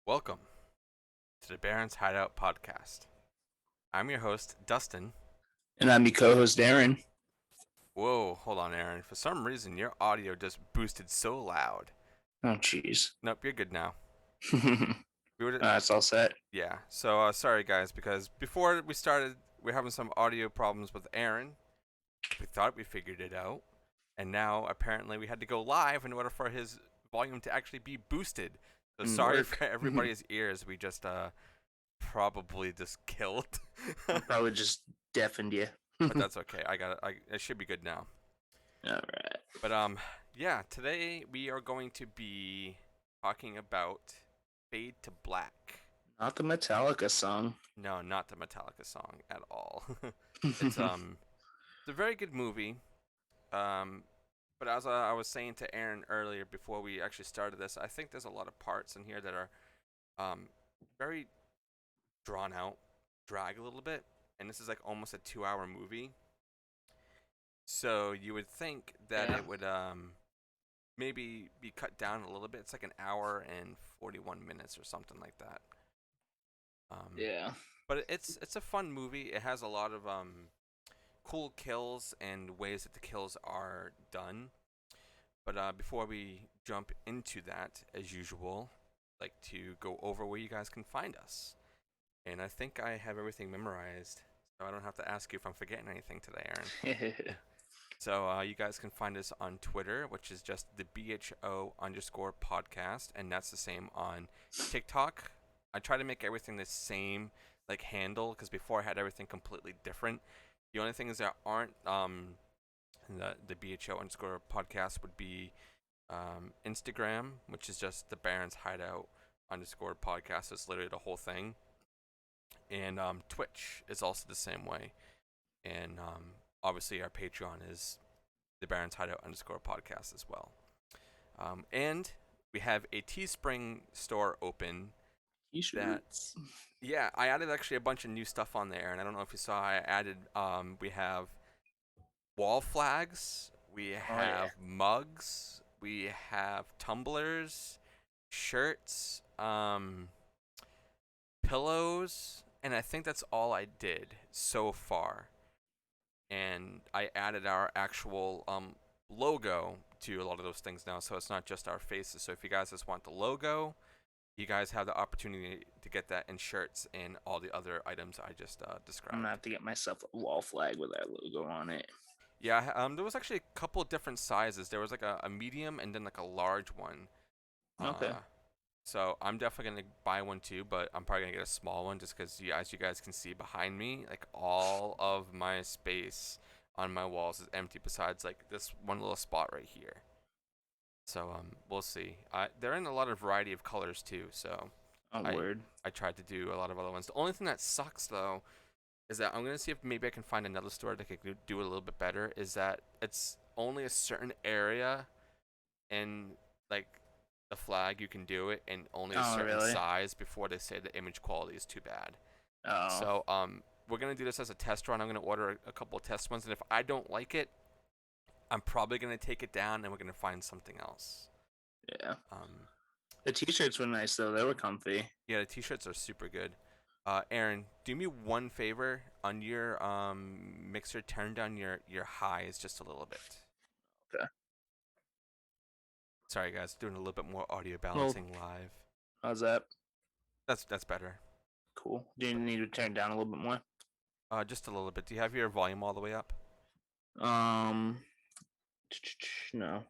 Welcome to the Baron's Hideout podcast. I'm your host, Dustin. And I'm your co-host Darren. Whoa, hold on, Aaron. For some reason, your audio just boosted so loud. Oh, jeez. Nope, you're good now. We were, It's all set. yeah. So sorry, guys, because before we started, we are having some audio problems with Aaron. We thought we figured it out, and now apparently we had to go live in order for his volume to actually be boosted. So And sorry work. for everybody's ears. We just probably just killed. Probably just deafened you. But that's okay. It should be good now. All right. But yeah, today we are going to be talking about Fade to Black. Not the Metallica song. No, not the Metallica song at all. It's a very good movie. Um but as I was saying to Aaron earlier before we actually started this, I think there's a lot of parts in here that are um very drawn out, drag a little bit, and this is like almost a 2-hour movie. So you would think that Yeah. it would maybe be cut down a little bit. It's like an hour and 41 minutes or something like that. Um, Yeah. but it's a fun movie. It has a lot of cool kills and ways that the kills are done. But before we jump into that, as usual, I'd like to go over where you guys can find us. And I think I have everything memorized, so I don't have to ask you if I'm forgetting anything today, Aaron. So you guys can find us on Twitter, which is just the BHO_podcast, and that's the same on TikTok. I try to make everything the same like handle because before I had everything completely different. The only thing is there aren't the BHO_podcast would be Instagram, which is just the Barons Hideout_podcast. It's literally the whole thing, and Twitch is also the same way, and obviously our Patreon is the Barons Hideout_podcast as well. And we have a Teespring store open. That T-shirts. Yeah, I added actually a bunch of new stuff on there, and I don't know if you saw. I added we have wall flags, we Oh yeah. have mugs, we have tumblers, shirts, pillows, and I think that's all I did so far. And I added our actual logo to a lot of those things now, so it's not just our faces. So if you guys just want the logo, you guys have the opportunity to get that in shirts and all the other items I just I'm described. gonna have to get myself a wall flag with that logo on it. Yeah, there was actually a couple different sizes. There was like a medium and then like a large one. Okay. Uh, so I'm definitely gonna buy one too, but I'm probably gonna get a small one just because, as you guys can see behind me, like all of my space on my walls is empty besides like this one little spot right here. So we'll see. They're in a lot of variety of colors too. So Oh I word. I tried to do a lot of other ones. The only thing that sucks though is that I'm gonna see if maybe I can find another store that could do it a little bit better. Is that it's only a certain area in like the flag you can do it, and only a Oh certain really? size before they say the image quality is too bad. Oh So we're gonna do this as a test run. I'm gonna order a couple of test ones, and if I don't like it, I'm probably gonna take it down and we're gonna find something else. yeah. Um, The T-shirts were nice though. They were comfy. yeah, the t-shirts are super good. Aaron, do me one favor on your mixer. Turn down your highs just a little bit. Okay. Sorry, guys, doing a little bit more audio Well, balancing live. how's that? That's better. Cool. Do you need to turn down a little bit more? Just a little bit. Do you have your volume all the way up? Um. No.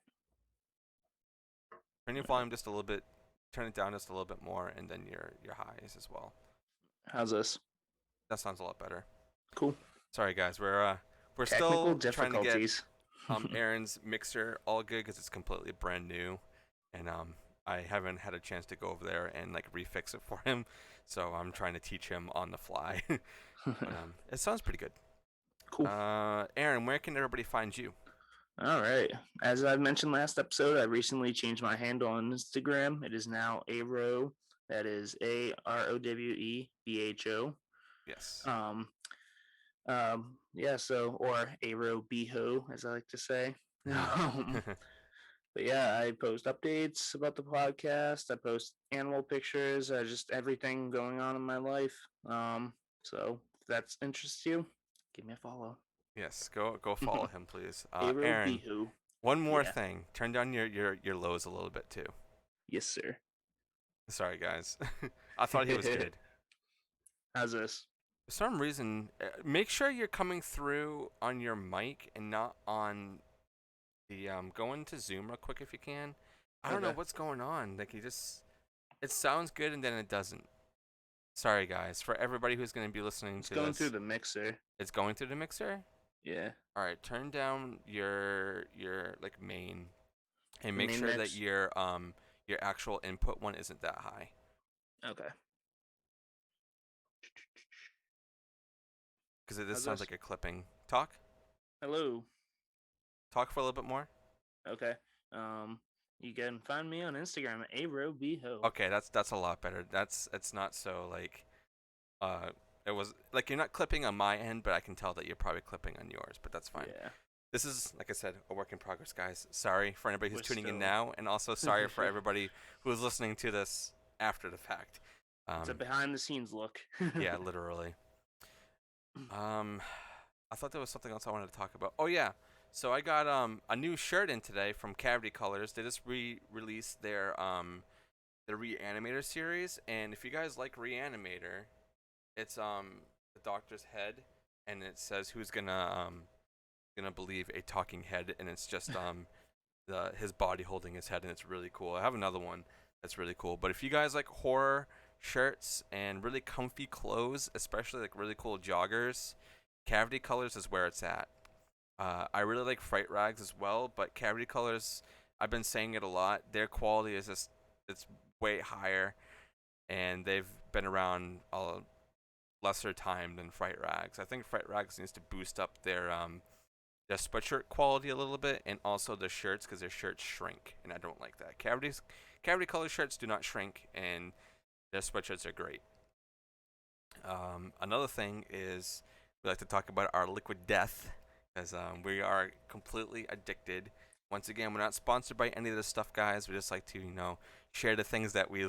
Turn your volume just a little bit. Turn it down just a little bit more, and then your highs as well. How's this? That sounds a lot better. Cool. Sorry, guys. We're Technical still trying to get difficulties. Aaron's mixer all good because it's completely brand new, and I haven't had a chance to go over there and like refix it for him. So I'm trying to teach him on the fly. But it sounds pretty good. Cool. Aaron, where can everybody find you? All right. As I mentioned last episode, I recently changed my handle on Instagram. It is now Arow. That is AROWEBHO. Yes. Yeah. So or Arow Beho, as I like to say. Um, But yeah, I post updates about the podcast. I post animal pictures, just everything going on in my life. So if that interests you, give me a follow. Yes, go follow him, please. Aro Aaron, Bihu. one more Yeah. thing. Turn down your lows a little bit too. Yes, sir. Sorry, guys. I thought he was good. How's this? For some reason, make sure you're coming through on your mic and not on the go into Zoom real quick if you can. I don't know Okay. what's going on. Like it sounds good and then it doesn't. Sorry guys, for everybody who's going to be listening It's to going through this. the mixer. It's going through the mixer. Yeah. All right, turn down your like main and The make main sure that mix. your actual input one isn't that high. Okay. Because this How's sounds this? like a clipping. Talk. Hello. Talk for a little bit more. Okay. You can find me on Instagram at arobiho. Okay, that's a lot better. It's not so like uh it was like you're not clipping on my end, but I can tell that you're probably clipping on yours, but that's fine. Yeah. This is, like I said, a work in progress, guys. Sorry for anybody who's We're tuning in still. now, and also sorry for everybody who is listening to this after the fact. It's a behind the scenes look. Yeah, literally. Um, I thought there was something else I wanted to talk about. Oh yeah, so I got a new shirt in today from Cavity Colors. They just released their Reanimator series, and if you guys like Reanimator, it's the Doctor's head, and it says who's gonna believe a talking head, and it's just his body holding his head, and it's really cool. I have another one that's really cool. But if you guys like horror shirts and really comfy clothes, especially like really cool joggers, Cavity Colors is where it's at. I really like Fright Rags as well, but Cavity Colors, I've been saying it a lot. Their quality is just it's way higher, and they've been around a lesser time than Fright Rags. I think Fright Rags needs to boost up their sweatshirt quality a little bit, and also the shirts because their shirts shrink, and I don't like that. Cavity color shirts do not shrink, and their sweatshirts are great. Another thing is we like to talk about our liquid death because we are completely addicted. Once again, we're not sponsored by any of this stuff, guys. We just like to, share the things that we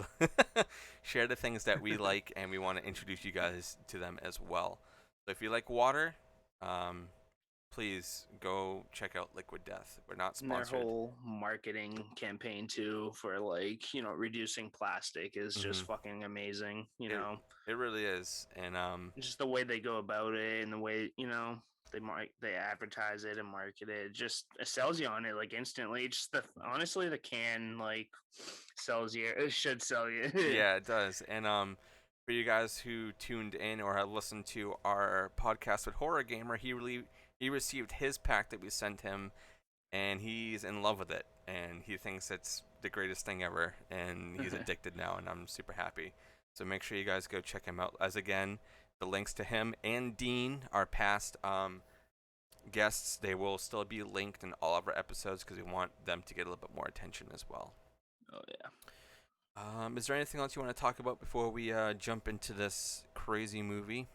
share the things that we like, and we want to introduce you guys to them as well. So if you like water, um, please go check out Liquid Death. We're not And their sponsored. whole marketing campaign too for reducing plastic is just Mm-hmm. fucking amazing. It really is, and Just the way they go about it and the way they advertise it and market it, just it sells you on it like instantly. Just honestly the can like sells you. It should sell you. yeah, it does. And for you guys who tuned in or have listened to our podcast with Horror Gamer, he received his pack that we sent him, and he's in love with it, and he thinks it's the greatest thing ever, and he's addicted now, and I'm super happy. So make sure you guys go check him out. As again, the links to him and Dean, our past guests, they will still be linked in all of our episodes because we want them to get a little bit more attention as well. Oh yeah. Is there anything else you want to talk about before we jump into this crazy movie?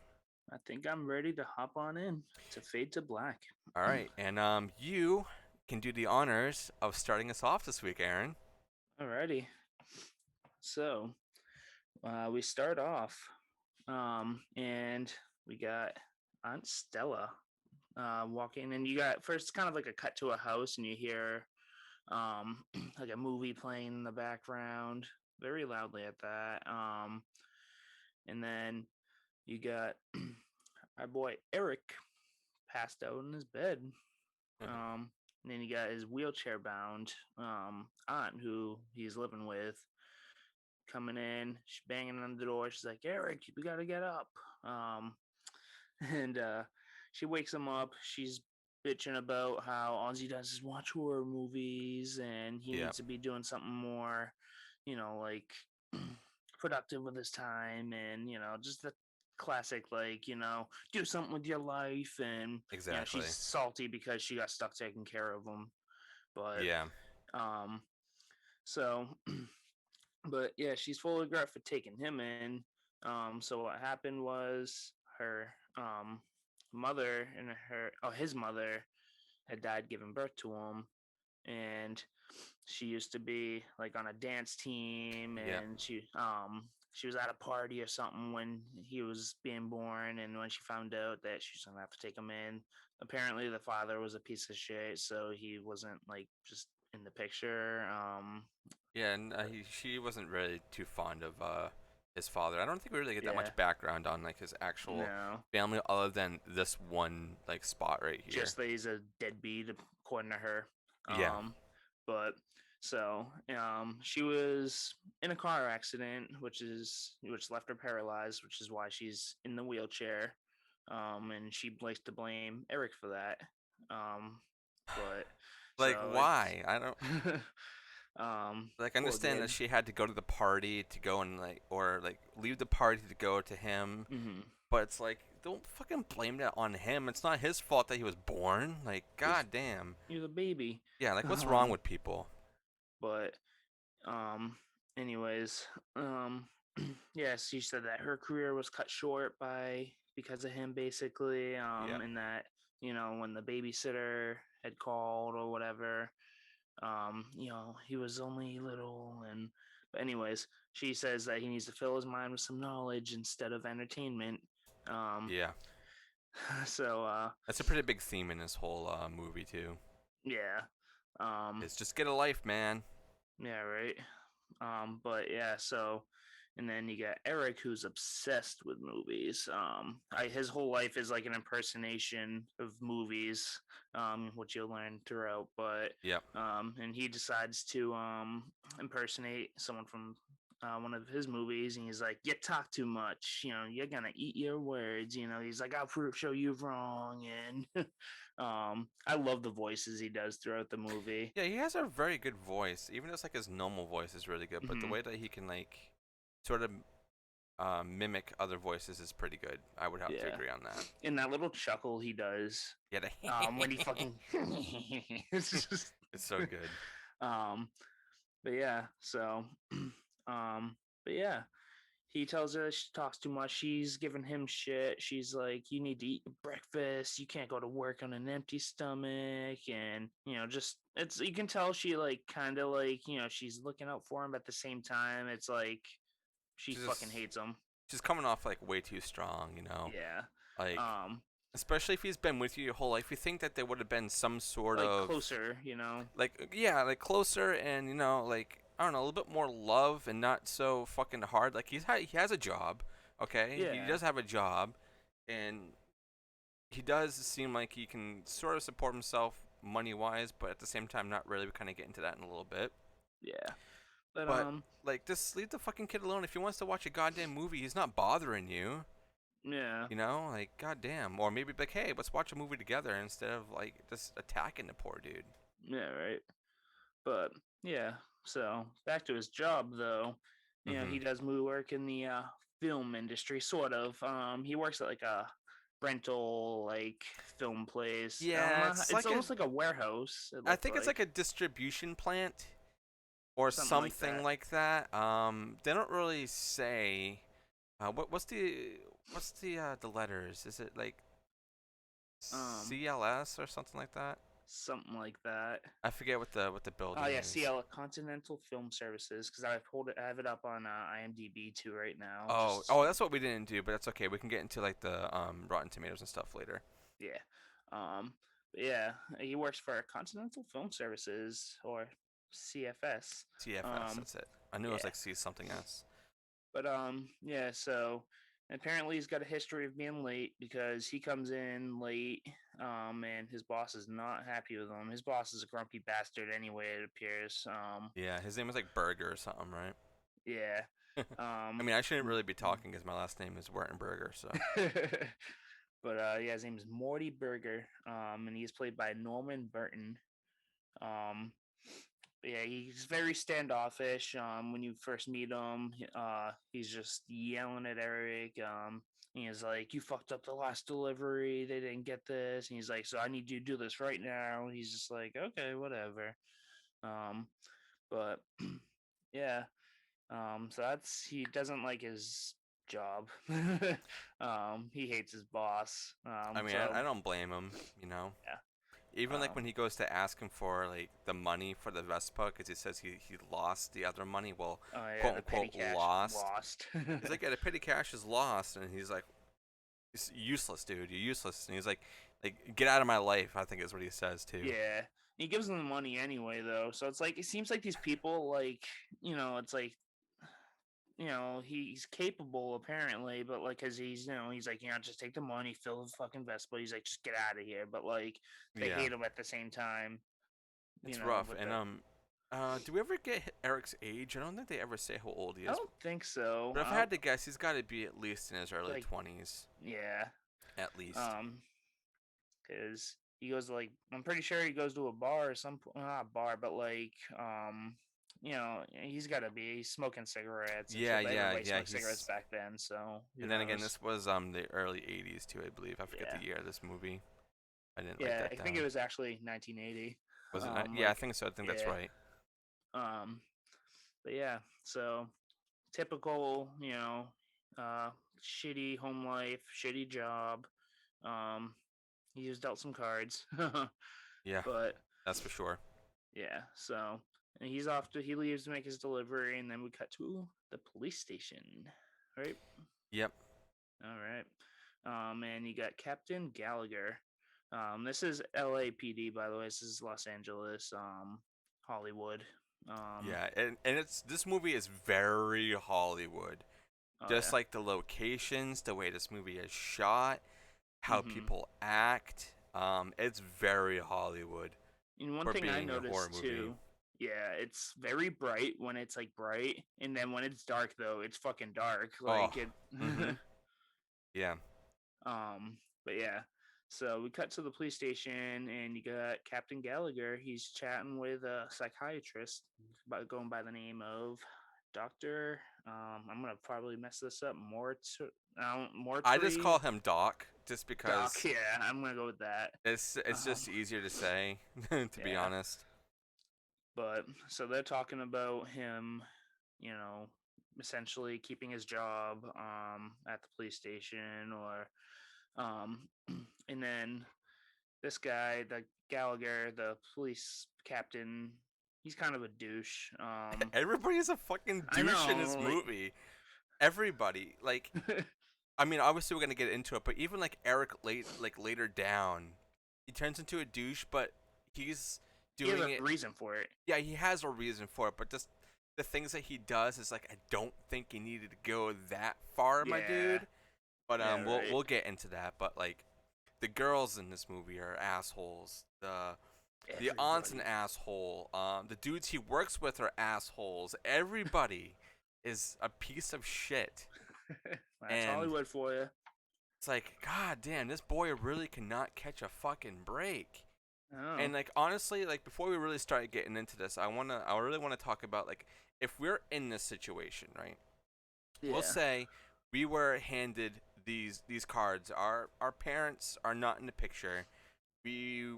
I think I'm ready to hop on in to Fade to Black. All right, and you can do the honors of starting us off this week, Aaron. Alrighty. So we start off, and we got Aunt Stella walking, and you got first kind of like a cut to a house, and you hear like a movie playing in the background very loudly at that. And then you got our boy Eric passed out in his bed. And then you got his wheelchair bound aunt who he's living with coming in. She's banging on the door. She's like, Eric, we got to get up. And she wakes him up. She's bitching about how all he does is watch horror movies and he needs to be doing something more, like productive with his time and, just the classic, like, do something with your life. And, Exactly. she's salty because she got stuck taking care of him. But, Yeah. So, but yeah, she's full of regret for taking him in. So what happened was her mother and his mother had died giving birth to him, and she used to be like on a dance team, Yeah. and she was at a party or something when he was being born, and when she found out that she's gonna have to take him in, apparently the father was a piece of shit, so he wasn't like just in the picture. Yeah, and she wasn't really too fond of his father. I don't think we really get that Yeah, much background on like his actual no, family other than this one like spot right here. just that he's a deadbeat according to her. Yeah. But she was in a car accident, which left her paralyzed, which is why she's in the wheelchair. And she likes to blame Eric for that. Um, but Like so why? I don't it's like I poor understand that kid. she had to go to the party to go and like or like leave the party to go to him, Mm-hmm. but it's like don't fucking blame that on him. It's not his fault that he was born. Like He's goddamn. he's a baby. Yeah, like what's wrong Um, with people? but Um, anyways, um, yes, she said that her career was cut short by because of him, basically. Yeah. And that when the babysitter had called or whatever, he was only little, and but anyways, she says that he needs to fill his mind with some knowledge instead of entertainment. Um, Yeah. so That's a pretty big theme in this whole movie too. yeah, um, It's just get a life, man. yeah, right. But yeah, so and then you got Eric who's obsessed with movies. His whole life is like an impersonation of movies, which you'll learn throughout. But Yep. and he decides to impersonate someone from one of his movies, and he's like, "You talk too much. You're gonna eat your words." He's like, "I'll show you wrong." And I love the voices he does throughout the movie. Yeah, he has a very good voice. Even just like his normal voice is really good, but the Hmm. way that he can like sort of mimic other voices is pretty good. I would have to Yeah. agree on that. And that little chuckle he does Yeah, when he fucking it's just it's so good. um but yeah, so um but yeah, he tells her she talks too much. She's giving him shit. She's like, you need to eat your breakfast, you can't go to work on an empty stomach. And just it's you can tell she like kind of like she's looking out for him, but at the same time it's like she She's fucking just hates him. she's coming off like way too strong, you know. Yeah. Like um especially if he's been with you your whole life, you think that there would have been some sort like of closer. like yeah, like closer and like I don't know, a little bit more love and not so fucking hard. Like he has a job, okay? He Yeah. does have a job, and he does seem like he can sort of support himself money wise, but at the same time not really. We kind of get into that in a little bit, Yeah. But but like just leave the fucking kid alone. If he wants to watch a goddamn movie, he's not bothering you. yeah. You know, like goddamn, or maybe like, hey, let's watch a movie together instead of like just attacking the poor dude. Yeah, right. But yeah, so back to his job though. Hmm. He does movie work in the film industry, sort of. He works at like a rental like film place. I don't Yeah, know. it's It's like a. almost like a warehouse. It I looked think it's like like a distribution plant or something like something that. like that. They don't really say. What's the letters? Is it like Um, CLS or something like that? something like that. I forget what the Oh building yeah, is. CL Continental Film Services, because I have it up on IMDb too right now. Oh, that's what we didn't do, but that's okay. We can get into like the Rotten Tomatoes and stuff later. Yeah. But yeah, he works for Continental Film Services or CFS. TFS, Um, that's it. I knew it was yeah. like C something else. But yeah, so apparently he's got a history of being late because he comes in late, and his boss is not happy with him. His boss is a grumpy bastard anyway, it appears. Yeah, his name was like Burger or something, right? Yeah. I Um mean, I shouldn't really be talking because my last name is Wertenberger, so. but yeah, his name is Morty Berger. And he's played by Norman Burton. Um yeah, he's very standoffish. When you first meet him, he's just yelling at Eric. He's like, "You fucked up the last delivery. They didn't get this." And he's like, "So I need you to do this right now." He's just like, "Okay, whatever." Um, but yeah, so he doesn't like his job. He hates his boss. I mean, So I don't blame him, you know. yeah, Even like when he goes to ask him for like the money for the Vespa, because he says he lost the other money. Well, Oh yeah, quote the petty unquote cash lost. lost. He's like, yeah, the petty cash is lost, and he's like, it's useless, dude. You're useless. And he's like, get out of my life. I think is what he says too. Yeah. He gives them the money anyway, though. So it's like, it seems like these people, like, it's like, he's capable apparently, but like, cause he's like, just take the money, fill the fucking Vespa. He's like, just get out of here. But like, they Yeah, hate him at the same time, it's rough. with And the. do we ever get Eric's age? I don't think they ever say how old he I is. don't think so. But if I had to guess, he's got to be at least in his early Like, 20s, yeah. at least. Because he goes to like, I'm pretty sure he goes to a bar or some, not a bar, but like, he's got to be smoking cigarettes and Yeah, shit. But yeah, everybody yeah. smoked cigarettes back then, so who And then again, knows? this was the early 80s too, I believe. I forget Yeah, the year of this movie. I didn't write yeah. that I think it down. was actually 1980. Was it not? Yeah, I Like, think so. I think that's yeah. right. Um, but yeah, so typical, uh, shitty home life, shitty job. Um, he was dealt some cards, Yeah, but that's for sure. yeah, so and he leaves to make his delivery, and then we cut to the police station, right? Yep. All right. And you got Captain Gallagher. This is LAPD, by the way. This is Los Angeles, Hollywood. Yeah, and it's this movie is very Hollywood. Oh Just yeah. like the locations, the way this movie is shot, how Mm-hmm. people act. It's very Hollywood And one for thing I being a horror noticed movie. too, yeah, it's very bright when it's like bright, and then when it's dark though, it's fucking dark. Oh, Like it. mm-hmm. Yeah. Um, but yeah. So we cut to the police station, and you got Captain Gallagher. He's chatting with a psychiatrist going by the name of Doctor. I'm gonna probably mess this up. I just Mortree call him Doc, just Doc. because Yeah, I'm gonna go with that. it's Um, just easier to say, to be yeah. honest. But so they're talking about him, you know, essentially keeping his job at the police station, or um, and then this guy, the Gallagher, the police captain, he's kind of a douche. Everybody's a fucking I douche in this know, like, movie. Everybody, like, I mean, obviously we're gonna get into it, but even like Eric later down, he turns into a douche, but he's he has doing a it. reason for it. Yeah, he has a reason for it, but just the things that he does is like I don't think he needed to go that far, my Yeah, dude. But yeah, right. we'll get into that. But like the girls in this movie are assholes. The aunt's an Everybody. asshole. The dudes he works with are assholes. Everybody is a piece of shit. That's And Hollywood for you. it's like, God damn, this boy really cannot catch a fucking break. Oh, And like honestly, like before we really start getting into this, I really wanna talk about like if we're in this situation, right? We'll yeah, say we were handed these cards. Our parents are not in the picture. We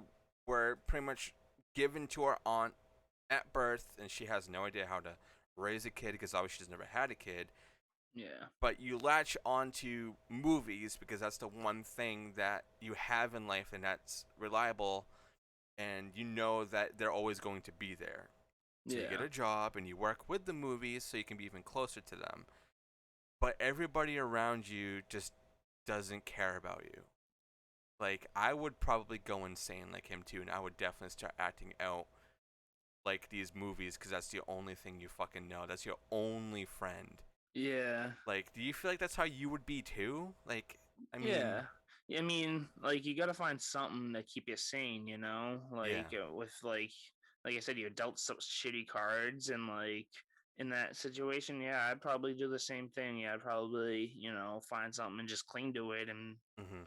were pretty much given to our aunt at birth, and she has no idea how to raise a kid because obviously she's never had a kid. yeah, But you latch onto movies because that's the one thing that you have in life and that's reliable, and you know that they're always going to be there. So you get yeah, a job and you work with the movies so you can be even closer to them. But everybody around you just doesn't care about you. Like I would probably go insane like him too, and I would definitely start acting out like these movies because that's the only thing you fucking know. That's your only friend. yeah, Like, do you feel like that's how you would be too? Like, I mean, yeah. I mean, like, you gotta find something to keep you sane, yeah. Like, with like I said, you dealt some shitty cards, and like in that situation, yeah, I'd probably do the same thing. Yeah, I'd probably, find something and just cling to it, and Hmm.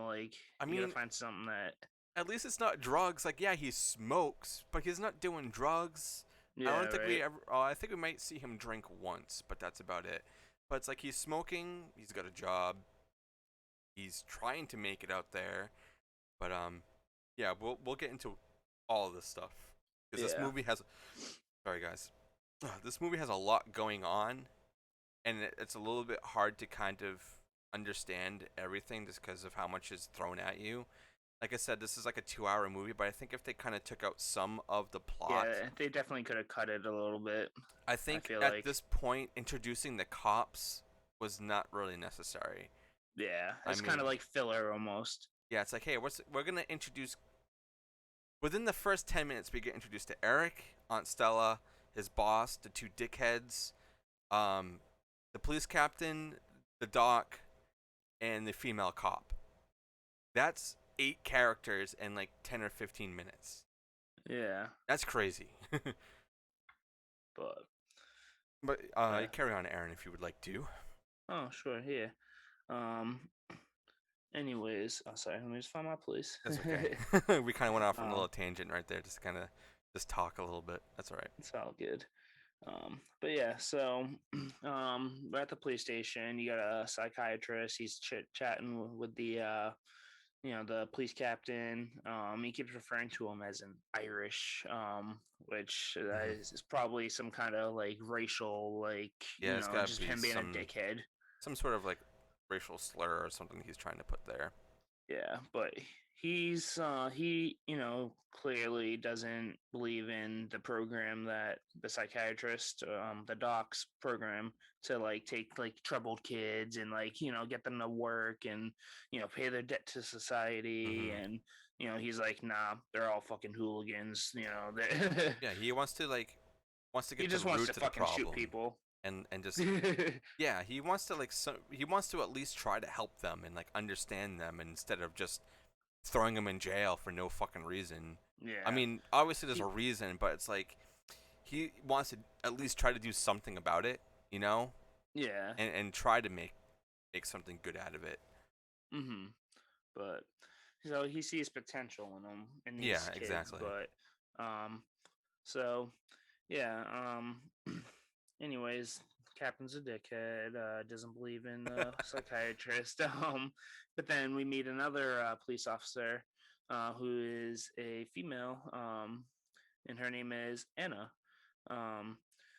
like I you gotta mean, find something that, at least it's not drugs. Like, yeah, he smokes, but he's not doing drugs. I yeah, don't think we right, ever. Oh, I think we might see him drink once, but that's about it. But it's like he's smoking. He's got a job. He's trying to make it out there. But yeah, we'll get into all of this stuff because this yeah, movie has. Sorry, guys. This movie has a lot going on, and it's a little bit hard to kind of understand everything just because of how much is thrown at you. like I said, this is like a 2-hour movie, but I think if they kind of took out some of the plot, Yeah, they definitely could have cut it a little bit. I I think feel at like, this point introducing the cops was not really necessary. yeah, I it's kind of mean, like filler almost. yeah, it's like, hey, we're gonna introduce within the first 10 minutes we get introduced to Eric, Aunt Stella, his boss, the two dickheads, um, the police captain, the doc, and the female cop. That's 8 characters in like 10 or 15 minutes. Yeah, That's crazy. but But uh, you carry on, Aaron, if you would like to. oh sure, yeah. Um, anyways, oh sorry, let me just find my place. That's okay. We kind of went off on a um, little tangent right there, just kind of just talk a little bit. That's all right. it's all good. But yeah, so we're at the police station. You got a psychiatrist. He's chatting with the the police captain. He keeps referring to him as an Irish, which Hmm. is probably some kind of like racial, like Yeah, it's got to just be him being a dickhead. some sort of like racial slur or something he's trying to put there. Yeah, but he clearly doesn't believe in the program that the psychiatrist, the doc's program to like take like troubled kids and like get them to work and pay their debt to society. Hmm. And he's like, nah, they're all fucking hooligans. Yeah, he wants to He get to just the wants to root of the fucking shoot problem, people. and just yeah, he wants to he wants to at least try to help them and like understand them instead of just throwing them in jail for no fucking reason. I Yeah. mean, obviously there's He, a reason, but it's like he wants to at least try to do something about it, you know, yeah. and try to make something good out of it. Mhm. But so he sees potential in them in Yeah, these kids. exactly. But um so yeah, anyways, captain's a dickhead, doesn't believe in the psychiatrist. But then we meet another police officer who is a female, and her name is Anna. um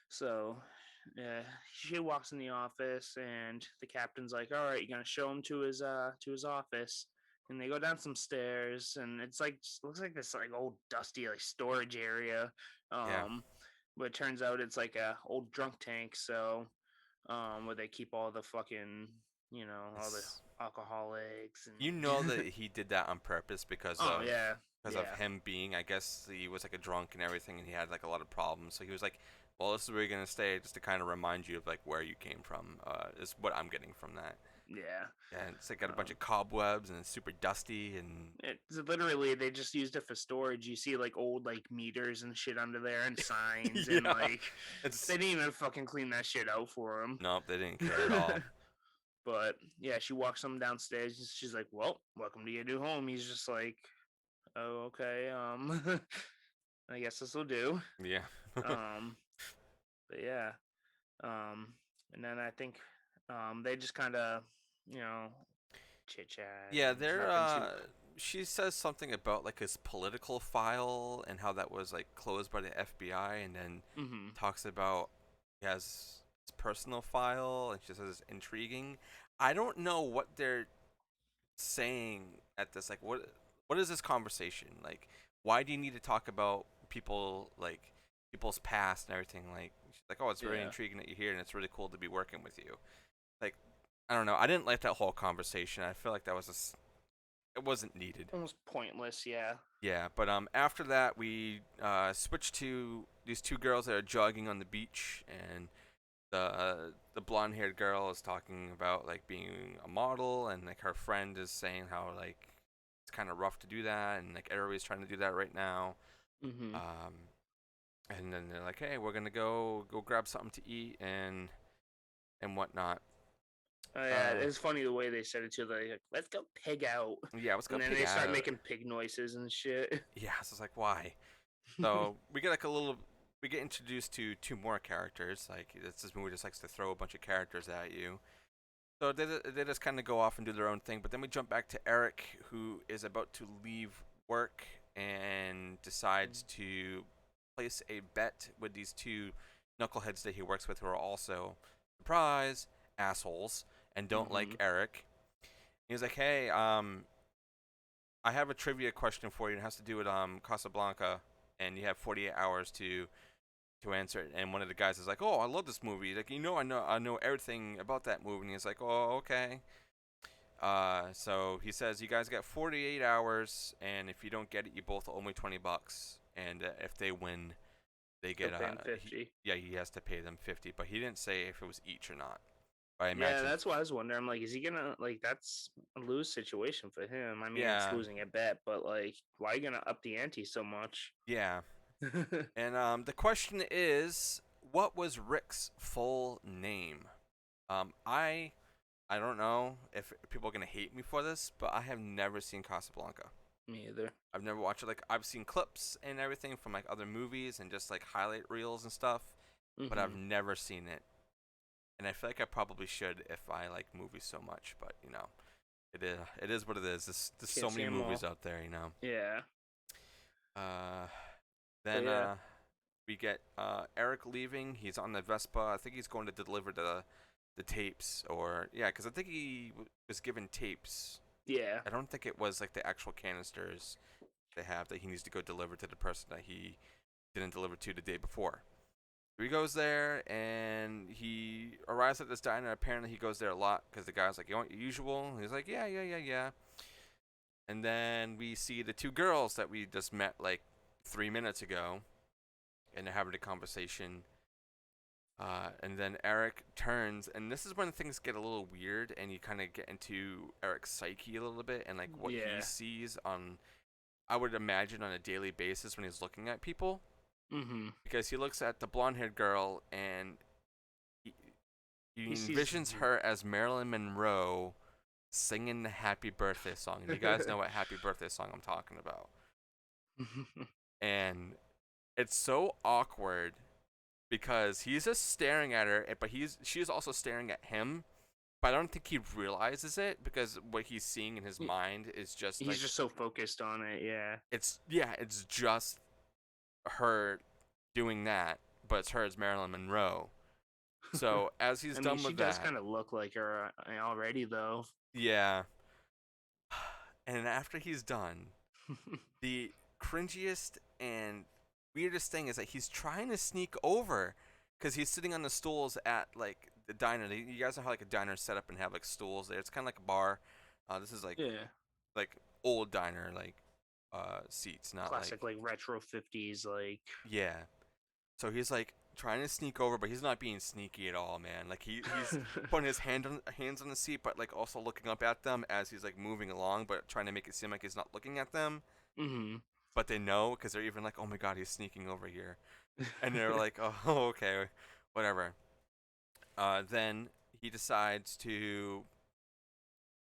so yeah, she walks in the office, and the captain's like, "All right, you're gonna show him to his office." And they go down some stairs, and it's like looks like this like old dusty like storage area. Yeah, Um, but it turns out it's like a old drunk tank. So where they keep all the fucking all the it's alcoholics you know and that he did that on purpose oh yeah, because of yeah, him being, I guess he was like a drunk and everything, and he had like a lot of problems. So he was like, "Well, this is where you're gonna stay, just to kind of remind you of like where you came from." Is what I'm getting from that. yeah. Yeah, and it's like got a bunch Um, of cobwebs and it's super dusty and It's literally they just used it for storage. You see like old like meters and shit under there and signs and yeah, like it's they didn't even fucking clean that shit out for him. nope, they didn't care at all. But yeah, she walks him downstairs and she's like, "Well, welcome to your new home." He's just like, "Oh, okay. I guess this will do." Yeah, Um, but yeah. Um, and then I think they just kind of you know chit chat yeah. and They're nothing too. she says something about like his political file and how that was like closed by the FBI, and then Mm-hmm. talks about he has his personal file, and she says it's intriguing. I don't know what they're saying at this. Like, what is this conversation? Like, why do you need to talk about people's past and everything? Like, she's like, oh, it's very Yeah. intriguing that you're here, and it's really cool to be working with you. Like, I don't know. I didn't like that whole conversation. I feel like that was just it wasn't needed. Almost pointless. Yeah. Yeah, but after that we switch to these two girls that are jogging on the beach, and the blonde haired girl is talking about like being a model, and like her friend is saying how like it's kind of rough to do that, and like everybody's trying to do that right now. Mm-hmm. Um, and then they're like, hey, we're gonna go grab something to eat and whatnot. Oh yeah, Uh, it's funny the way they said it too. They like, "Let's go pig out," yeah, let's go and then pig they start out. making pig noises and shit. Yeah, so it's like why? So we get like a little. We get introduced to two more characters. Like this movie just likes to throw a bunch of characters at you. So they just kind of go off and do their own thing. But then we jump back to Eric, who is about to leave work and decides to place a bet with these two knuckleheads that he works with, who are also surprise assholes and don't Mm-hmm. like Eric. He was like, "Hey, I have a trivia question for you. It has to do with Casablanca, and you have 48 hours to answer it. And one of the guys is like, "Oh, I love this movie. Like, I know everything about that movie." And he's like, "Oh, okay." So he says, "You guys got 48 hours, and if you don't get it, you both owe me $20. And if they win, they He'll get pay him 50. yeah, he has to pay them 50. But he didn't say if it was each or not. But I Yeah, imagine, that's why I was wondering. I'm like, is he gonna like? That's a lose situation for him. I mean, it's yeah, losing a bet, but like, why are you gonna up the ante so much? yeah. And the question is, what was Rick's full name? I don't know if people are gonna hate me for this, but I have never seen Casablanca. Me either. I've never watched it. Like, I've seen clips and everything from like other movies and just like highlight reels and stuff, but I've Hmm. never seen it. And I feel like I probably should if I like movies so much. But it is what it is. There's so Can't see many them all. movies out there. Yeah, Uh, but then yeah, we get Eric leaving. He's on the Vespa. I think he's going to deliver the tapes, or yeah, because I think he was given tapes. yeah. I don't think it was like the actual canisters they have that he needs to go deliver to the person that he didn't deliver to the day before. He goes there and he arrives at this diner. Apparently, he goes there a lot because the guy's like, "You want your usual?" And he's like, "Yeah, yeah, yeah, yeah." And then we see the two girls that we just met like 3 minutes ago, and they're having a conversation. And then Eric turns, and this is when things get a little weird, and you kind of get into Eric's psyche a little bit, and like what he Yeah. sees on, I would imagine, on a daily basis when he's looking at people, Mm-hmm. because he looks at the blonde-haired girl, and he, he He sees. envisions her as Marilyn Monroe singing the Happy Birthday song, and you guys know what Happy Birthday song I'm talking about, and it's so awkward because he's just staring at her, but she's also staring at him. But I don't think he realizes it because what he's seeing in his mind is just He's like just so focused on it. Yeah. it's just her doing that, but it's her as Marilyn Monroe. So as he's I mean, done she with does that, kind of look like her already, though. yeah, and after he's done, the cringiest and weirdest thing is that he's trying to sneak over because he's sitting on the stools at like the diner. You guys know how like a diner set up and have like stools there. It's kind of like a bar. This is Yeah. like old diner like seats, not like Classic, like retro 50s, like. yeah. So he's like trying to sneak over, but he's not being sneaky at all, man. Like he's putting his hands on the seat, but like also looking up at them as he's like moving along, but trying to make it seem like he's not looking at them. Mm-hmm. But they know because they're even like, "Oh my god, he's sneaking over here," and they're like, "Oh, okay, whatever." Then he decides to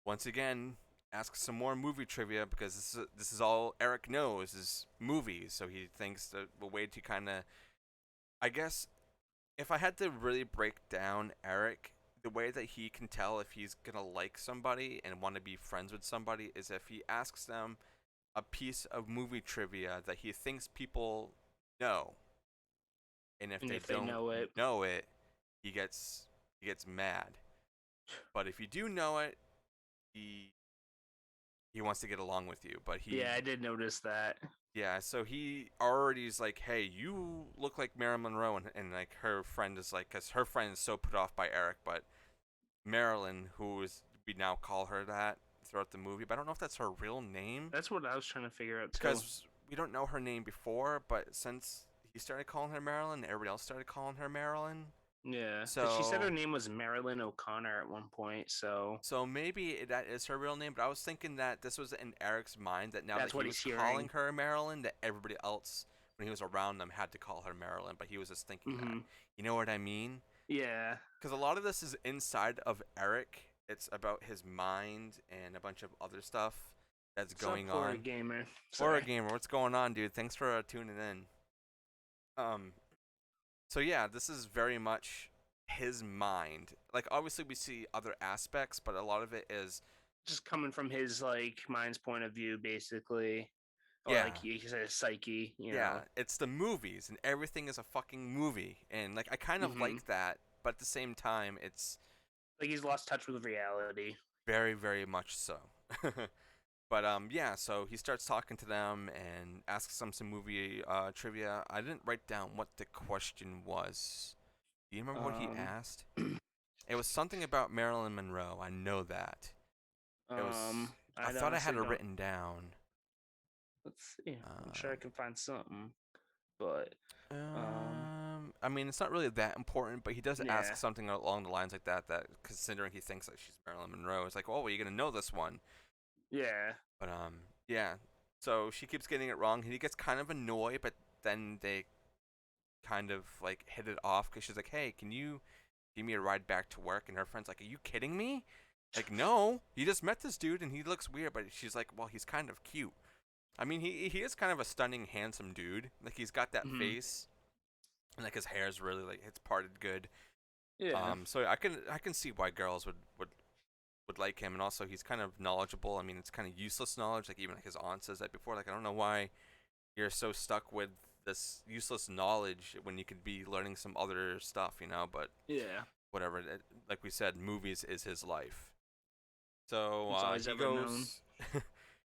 once again ask some more movie trivia because this is all Eric knows is movies. So he thinks that a way to kind of, I guess, if I had to really break down Eric, the way that he can tell if he's gonna like somebody and want to be friends with somebody is if he asks them a piece of movie trivia that he thinks people know, and if And they if they don't know it. know it, he gets mad. But if you do know it, he he wants to get along with you. But Yeah, I did notice that. yeah, so he already is like, hey, you look like Marilyn Monroe, and like her friend is like, because her friend is so put off by Eric, but Marilyn, who is we now call her that throughout the movie, but I don't know if that's her real name That's what I was trying to figure out, too. because we don't know her name before, but since he started calling her Marilyn, everybody else started calling her Marilyn. Yeah. Because she said her So name was Marilyn O'Connor at one point, so so maybe that is her real name, but I was thinking that this was in Eric's mind that now that that's he what was he's calling hearing. her Marilyn, that everybody else when he was around them had to call her Marilyn, but he was just thinking that. Mm-hmm. You know what I mean? Yeah. Because a lot of this is inside of Eric. It's about his mind and a bunch of other stuff that's What's up, going horror on. gamer? Horror Sorry. gamer, what's going on, dude? Thanks for tuning in. Um, so yeah, this is very much his mind. Like obviously we see other aspects, but a lot of it is Just coming from his, like, mind's point of view, basically. Or, yeah, like, you said, psyche, you yeah. know. It's the movies, and everything is a fucking movie, and like I kind of Mm-hmm. like that, but at the same time, it's Like, he's lost touch with reality. very, very much so. But yeah, so he starts talking to them and asks them some movie trivia. I didn't write down what the question was. Do you remember what he Um, asked? It was something about Marilyn Monroe. I know that. It was. I I thought I had honestly it don't. written down. Let's see. I'm sure I Um, can find something, but I mean, it's not really that important, but he does ask yeah, something along the lines like that. That considering he thinks that she's Marilyn Monroe, it's like, oh, well, you're gonna know this one. yeah, But yeah. So she keeps getting it wrong. He gets kind of annoyed, but then they kind of like hit it off because she's like, hey, can you give me a ride back to work? And her friend's like, are you kidding me? Like, no, you just met this dude and he looks weird, but she's like, well, he's kind of cute. I mean, he is kind of a stunning, handsome dude. Like, he's got that hmm face, and like his hair's really like it's parted good. yeah, So I can see why girls would like him, and also he's kind of knowledgeable. I mean, it's kind of useless knowledge. Like even like his aunt says that before. Like I don't know why you're so stuck with this useless knowledge when you could be learning some other stuff, But yeah. whatever. Like we said, movies is his life. So That's all he's he ever known. goes,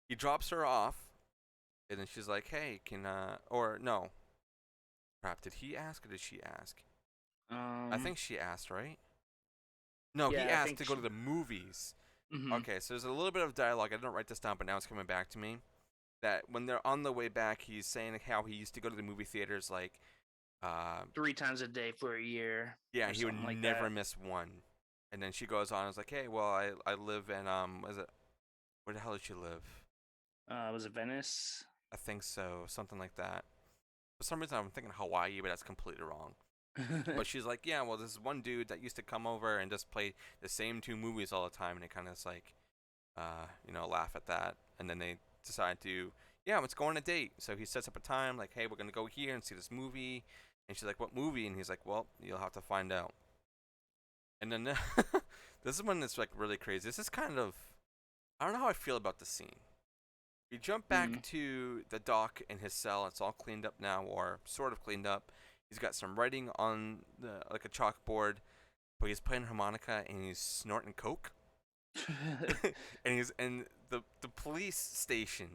he drops her off, and then she's like, "Hey, can or no, crap, did he ask or did she ask? I Um, think she asked, right? No, he yeah, I asked think. to go to the movies. Mm-hmm. Okay, so there's a little bit of dialogue. I didn't write this down, but now it's coming back to me. That when they're on the way back, he's saying how he used to go to the movie theaters like, uh, 3 times a day for a year yeah, or he would something like never that. miss one. And then she goes on, and is like, hey, well, I live in is it where the hell did she live? Was it Venice? I think so, something like that. For some reason, I'm thinking Hawaii, but that's completely wrong. But she's like, yeah, well, this is one dude that used to come over and just play the same two movies all the time, and it kind of like, laugh at that, and then they decide to, yeah, let's go on a date. So he sets up a time, like, hey, we're gonna go here and see this movie, and she's like, what movie? And he's like, well, you'll have to find out. And then this is when it's like really crazy. This is kind of, I don't know how I feel about the scene. We jump back mm. to the dock in his cell. It's all cleaned up now, or sort of cleaned up. He's got some writing on the like a chalkboard, but he's playing harmonica and he's snorting coke. And he's in the police station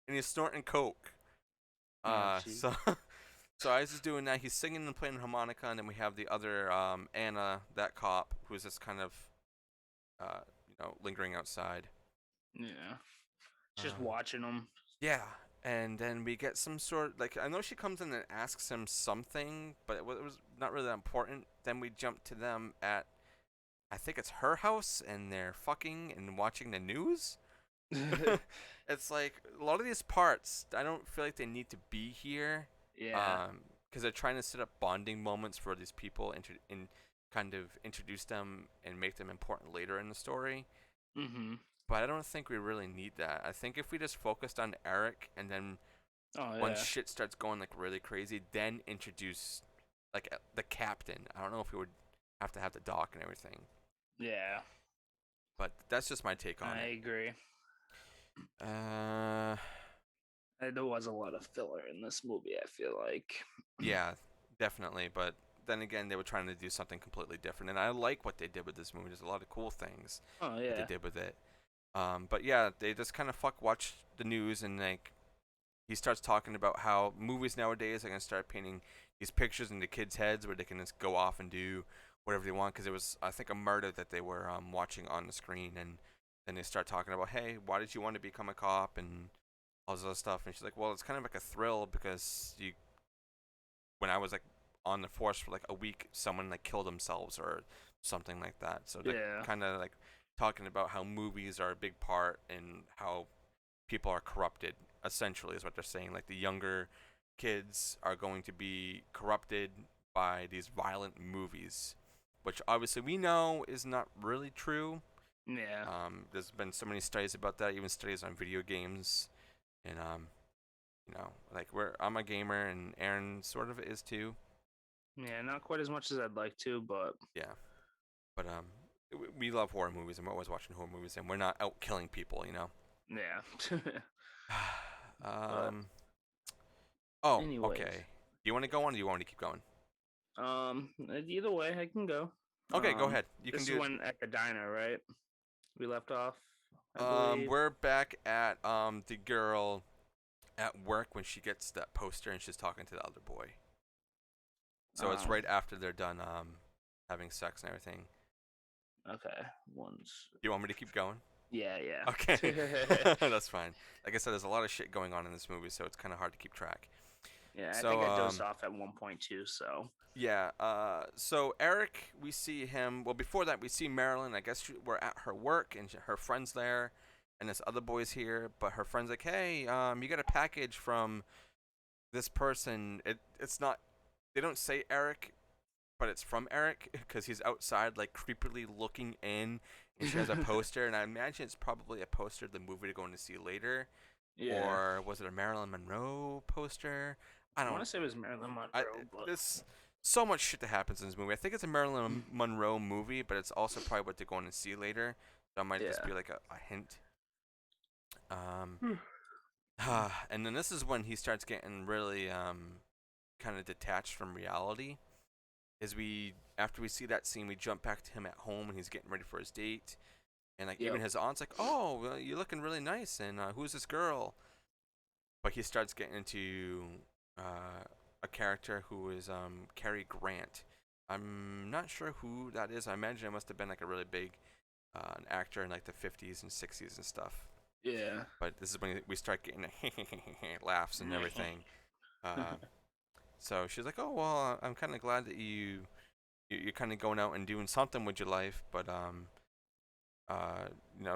and he's snorting coke. Oh, jeez. So so as he's doing that, he's singing and playing harmonica, and then we have the other Anna, that cop, who's just kind of lingering outside. Yeah. Just Um, watching them. Yeah, and then we get some sort like I know she comes in and asks him something, but it was not really that important. Then we jump to them at I think it's her house, and they're fucking and watching the news. It's like a lot of these parts I don't feel like they need to be here, Yeah. because they're trying to set up bonding moments for these people and kind of introduce them and make them important later in the story. Mm-hmm. But I don't think we really need that. I think if we just focused on Eric and then Oh once yeah. shit starts going like really crazy, then introduce like the captain. I don't know if we would have to have the doc and everything, Yeah. but that's just my take on I it. agree. Uh, There was a lot of filler in this movie, I feel like. yeah, definitely. But then again, they were trying to do something completely different, and I like what they did with this movie. There's a lot of cool things Oh that they yeah. did with it. But yeah, they just kind of watch the news and like he starts talking about how movies nowadays are gonna start painting these pictures into kids' heads where they can just go off and do whatever they want because it was I think a murder that they were watching on the screen, and then they start talking about, hey, why did you want to become a cop and all this other stuff, and she's like, well, it's kind of like a thrill because you when I was like on the force for like a week, someone like killed themselves or something like that. So they're Yeah. kind of like talking about how movies are a big part and how people are corrupted. Essentially, is what they're saying. Like the younger kids are going to be corrupted by these violent movies, which obviously we know is not really true. Yeah. There's been so many studies about that, even studies on video games, and like I'm a gamer and Aaron sort of is too. Yeah. Not quite as much as I'd like to, but Yeah, but we love horror movies and we're always watching horror movies and we're not out killing people. yeah. but um. Oh, anyways, okay. Do you want to go on, or do you want me to keep going? either way, I can go. Okay, go ahead. You can This is do it. when at the diner, right? We left off. I believe. We're back at the girl at work when she gets that poster and she's talking to the other boy. So it's Um, right after they're done having sex and everything. okay. One's Do you want me to keep going? yeah, Okay, yeah. that's fine. Like I said, there's a lot of shit going on in this movie, so it's kind of hard to keep track. Yeah, I think So I dozed off at 1.2, so yeah, so Eric, we see him. Well, before that, we see Marilyn. I guess we're at her work, and her friend's there, and this other boy's here. But her friend's like, "Hey, you got a package from this person." It's not. They don't say Eric, but it's from Eric because he's outside, like creepily looking in, and she has a poster, and I imagine it's probably a poster of the movie to go in to see later, yeah. or was it a Marilyn Monroe poster? I I want don't. to say it was Marilyn I Monroe, but this so much shit that happens in this movie. I think it's a Marilyn Monroe movie, but it's also probably what they're going to see later. That might just yeah. be like a hint. Um, and then this is when he starts getting really kind of detached from reality. As we after we see that scene, we jump back to him at home and he's getting ready for his date. And like even Yep. his aunt's like, "Oh, well, you're looking really nice." And who's this girl? But he starts getting into uh, a character who is Cary Grant. I'm not sure who that is. I imagine it must have been like a really big an actor in like the 50s and 60s and stuff. Yeah. But this is when we start getting laughs and everything. Uh, so she's like, "Oh well, I'm kind of glad that you're kind of going out and doing something with your life, but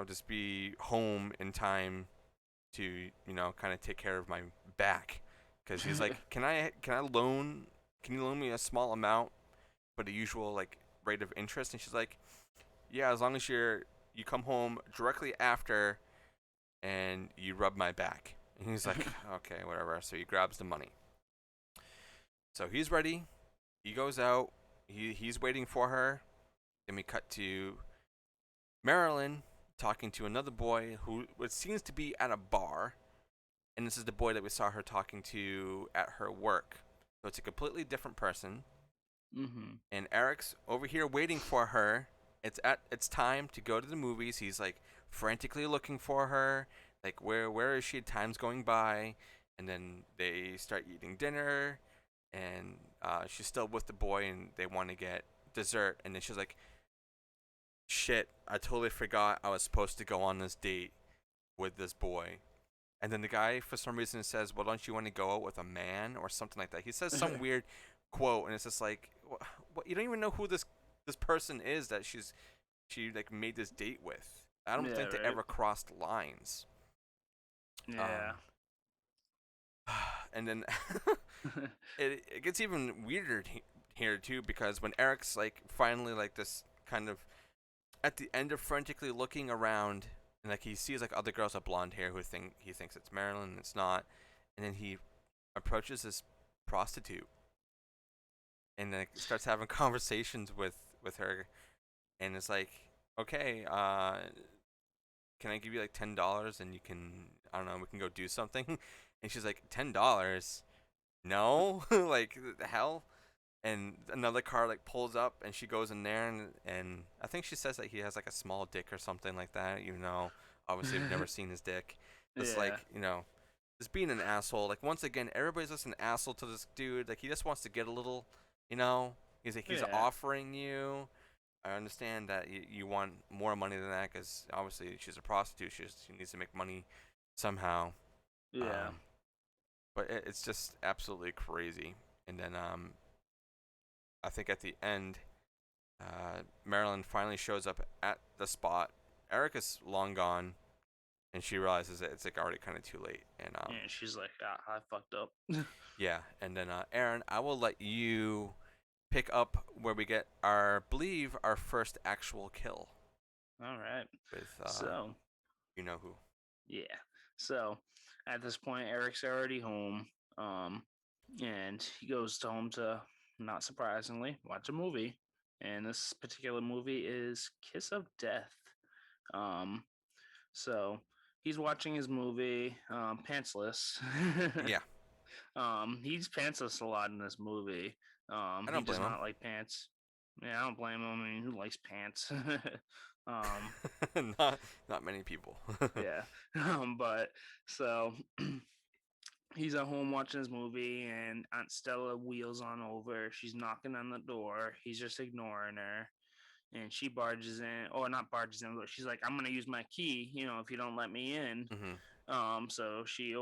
just be home in time to kind of take care of my back." Because he's like, can you loan me a small amount but the usual like rate of interest? And she's like, yeah, as long as you come home directly after and you rub my back. And he's like, okay, whatever. So he grabs the money. So he's ready. He goes out. He's waiting for her. Then we cut to Marilyn talking to another boy who what seems to be at a bar, and this is the boy that we saw her talking to at her work. So it's a completely different person. mm-hmm. And Eric's over here waiting for her. It's time to go to the movies. He's like frantically looking for her. Like where is she? Time's going by, and then they start eating dinner, and she's still with the boy, and they want to get dessert, and then she's like, "Shit, I totally forgot I was supposed to go on this date with this boy." And then the guy, for some reason, says, "Well, don't you want to go out with a man or something like that?" He says some weird quote, and it's just like, what? You don't even know who this person is that she like made this date with. I don't Yeah. think they Right. ever crossed lines. Yeah. Um, and then it gets even weirder here too because when Eric's like finally like this kind of at the end of frantically looking around and like he sees like other girls with blonde hair who he thinks it's Marilyn and it's not, and then he approaches this prostitute and then starts having conversations with her, and it's like, okay, can I give you like $10 and you can, I don't know, we can go do something? And she's like, $10? No, like the hell. And another car like pulls up and she goes in there and I think she says that he has like a small dick or something like that. Obviously we've never seen his dick. It's yeah. like just being an asshole. Like once again, everybody's just an asshole to this dude. Like he just wants to get a little, you know. He's like he's Yeah. offering you. I understand that you want more money than that because obviously she's a prostitute. She needs to make money somehow. Yeah. Um, but it's just absolutely crazy. And then I think at the end, Marilyn finally shows up at the spot. Eric is long gone, and she realizes that it's like already kind of too late. And Yeah. She's like, I fucked up. yeah, and then Aaron, I will let you pick up where we get believe our first actual kill All right. with So, you know who. yeah. So, at this point, Eric's already home. Um, and he goes home to, not surprisingly, watch a movie. And this particular movie is Kiss of Death. Um, so he's watching his movie, pantsless. Yeah, He's pantsless a lot in this movie. I He don't does blame him. not like pants. Yeah, I don't blame him. I mean, who likes pants? um, Not many people. yeah. But so he's at home watching his movie, and Aunt Stella wheels on over. She's knocking on the door. He's just ignoring her, and she barges in, or not barges in, but she's like, "I'm gonna use my key, if you don't let me in." Hmm. So she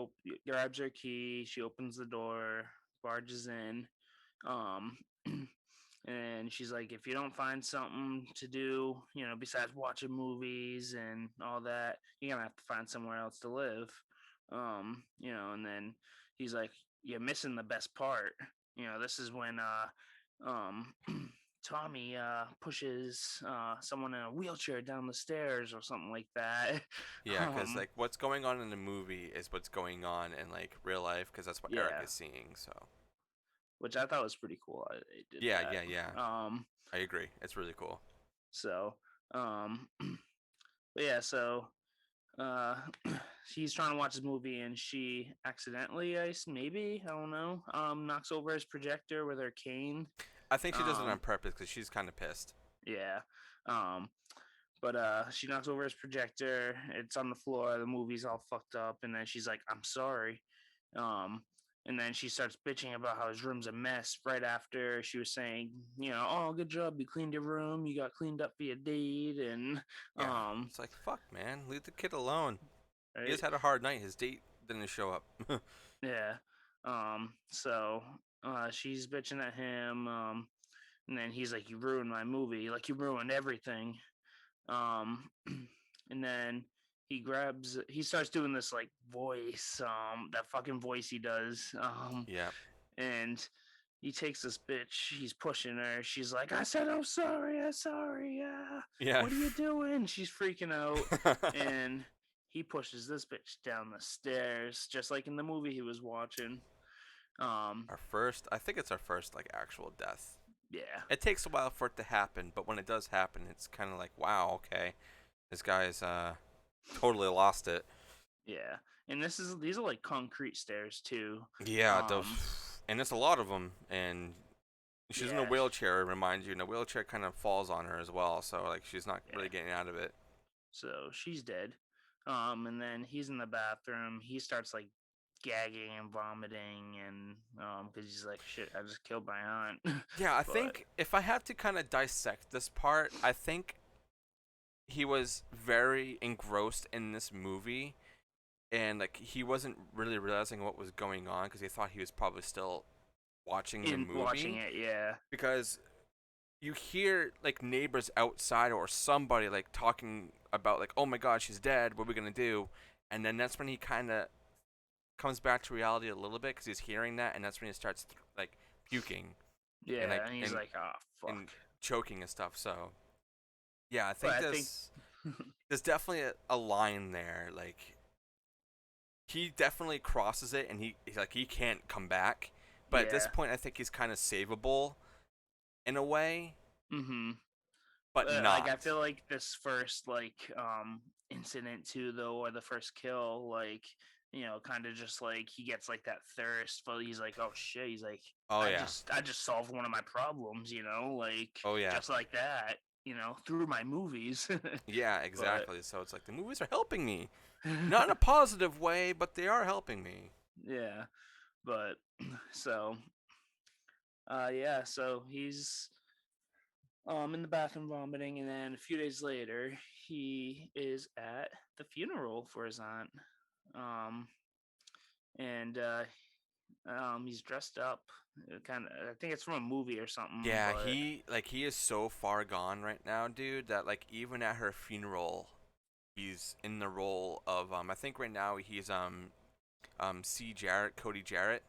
grabs her key. She opens the door, barges in. Um, and she's like, if you don't find something to do, besides watching movies and all that, you're gonna have to find somewhere else to live. And then he's like, you're missing the best part. This is when um Tommy pushes someone in a wheelchair down the stairs or something like that. Yeah, because um like what's going on in the movie is what's going on in like real life, because that's what Eric yeah, is seeing. So which I thought was pretty cool. They did yeah, yeah, yeah. that. I agree. It's really cool. So um but yeah, so uh he's trying to watch his movie, and she accidentally, maybe, I don't know, knocks over his projector with her cane. I think she does it on um purpose because she's kind of pissed. yeah. um but she knocks over his projector. It's on the floor. The movie's all fucked up, and then she's like, I'm sorry. um and then she starts bitching about how his room's a mess right after she was saying, oh, good job, you cleaned your room, you got cleaned up for your date. And Yeah, um it's like fuck, man, leave the kid alone. He right. just had a hard night. His date didn't show up. Yeah. So she's bitching at him. And then he's like, you ruined my movie. Like, you ruined everything. Um, and then he starts doing this like voice, that fucking voice he does. Yeah, And he takes this bitch, he's pushing her. She's like, I said, I'm sorry. I'm sorry. Yeah. yeah. What are you doing? She's freaking out. And he pushes this bitch down the stairs, just like in the movie he was watching. Um, I think it's our first like actual death. yeah, It takes a while for it to happen, but when it does happen, it's kind of like, wow, okay, this guy's totally lost it. yeah. And these are like concrete stairs too. Yeah, Um, and it's a lot of them, and she's in a yeah, wheelchair. Remind you, and the wheelchair kind of falls on her as well, so like she's not really yeah. getting out of it. So she's dead. And then he's in the bathroom. He starts like gagging and vomiting, and because he's like, shit, I just killed my aunt. Yeah, I But think if I had to kind of dissect this part, I think he was very engrossed in this movie, and like he wasn't really realizing what was going on because he thought he was probably still watching the in watching movie, it, yeah, because you hear like neighbors outside or somebody like talking about like, oh my god, she's dead, what are we gonna do? And then that's when he kind of comes back to reality a little bit because he's hearing that, and that's when he starts like puking and yeah, like and he's like, oh and fuck. choking and stuff. So yeah, I But think I think, there's definitely a line there. Like he definitely crosses it, and he can't come back. But at this yeah, point, I think he's kind of savable in a way, mm-hmm. but Like, I not. feel like this first like incident too, though, or the first kill, like, kind of just like he gets like that thirst, but he's like, oh shit, he's like, Oh I yeah, just I just solved one of my problems, like, oh yeah, just like that, through my movies. yeah, But exactly. So it's like the movies are helping me, not in a positive way, but they are helping me. yeah, but so yeah, so he's in the bathroom vomiting, and then a few days later he is at the funeral for his aunt. um and he's dressed up, kind of, I think it's from a movie or something, Yeah, but he is so far gone right now, dude, that like even at her funeral, he's in the role of I think right now he's Cody Jarrett,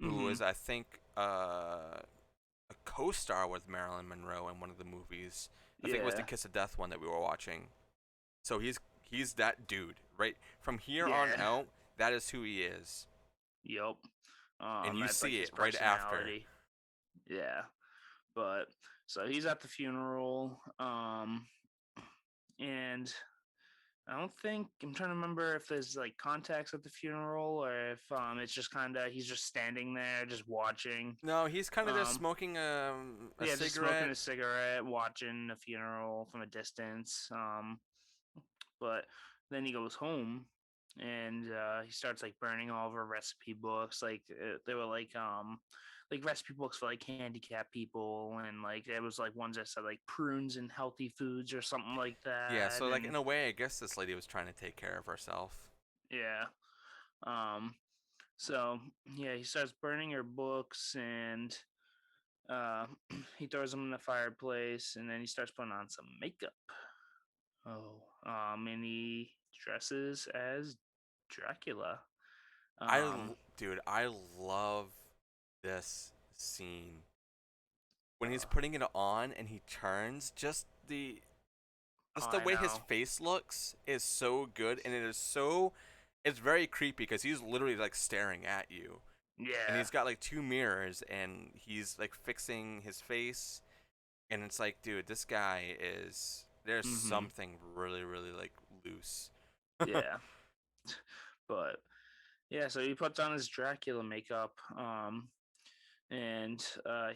who mm-hmm, is I think a co-star with Marilyn Monroe in one of the movies. I think it was the yeah, Kiss of Death one that we were watching. So he's that dude, right? From here on yeah, out, that is who he is. yep. And you That's like see his it right after. personality. Yeah, but so he's at the funeral, and I don't think I'm trying to remember if there's like contacts at the funeral or if it's just kind of he's just standing there just watching. No, he's kind of just Um, smoking a yeah, just smoking cigarette. a cigarette, watching a funeral from a distance. But then he goes home and he starts like burning all of her recipe books. Like they were like recipe books for like handicapped people, and like it was like ones that said like prunes and healthy foods or something like Yeah, that. so like And in a way, I guess this lady was trying to take care of herself. yeah, um, so yeah, he starts burning her books and uh, he throws them in the fireplace, and then he starts putting on some makeup. Oh, and he dresses as Dracula. Um, Dude, I love this scene when he's uh, putting it on and he turns. Just the I way his know. face looks is so good, and it's very creepy because he's literally like staring at you, and Yeah. he's got like two mirrors, and he's like fixing his face, and it's like, dude, this guy is there's Mm-hmm. something really, really like loose. Yeah. But yeah, so he puts on his Dracula makeup, and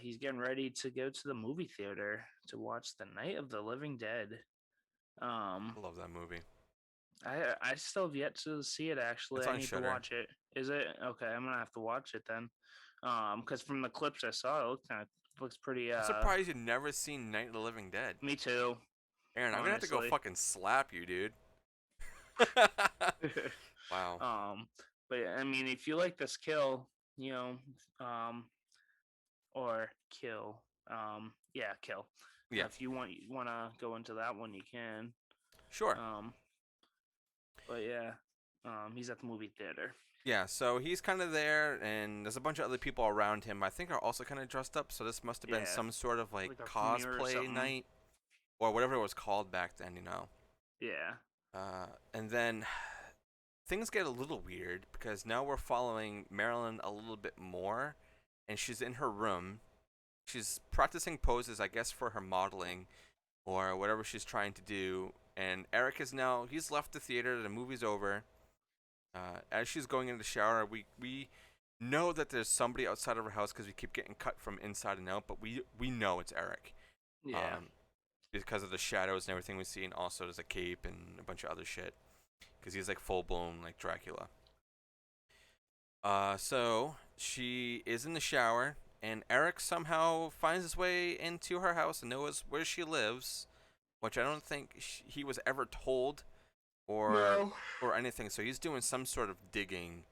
he's getting ready to go to the movie theater to watch The Night of the Living Dead. Um, I love that movie. I still have yet to see it. Actually, It's I on need to Shutter. watch it. Is it okay? I'm gonna have to watch it then. Because from the clips I saw, it looked kind of looks pretty. I'm surprised you've never seen Night of the Living Dead. Me too. Aaron, I'm gonna have to go Honestly. fucking slap you, dude. Wow. um, but I mean, if you like this kill, you know, um, or kill, yeah, kill. Yeah. If you want to go into that one, you can. Sure. Um, but yeah, he's at the movie theater. Yeah, so he's kind of there, and there's a bunch of other people around him. I think are also kind of dressed up. So this must have been Yeah, some sort of like like a premiere or cosplay something. night or whatever it was called back then. Yeah, And then things get a little weird because now we're following Marilyn a little bit more, and she's in her room. She's practicing poses, I guess, for her modeling or whatever she's trying to do. And Eric is now he's left the theater. The movie's over. As she's going into the shower, we know that there's somebody outside of her house because we keep getting cut from inside and out. But we know it's Eric, yeah, um, because of the shadows and everything we see, and also there's a cape and a bunch of other shit because he's like full blown like Dracula. So she is in the shower, and Eric somehow finds his way into her house and knows where she lives, which I don't think he was ever told or no, or anything. So he's doing some sort of digging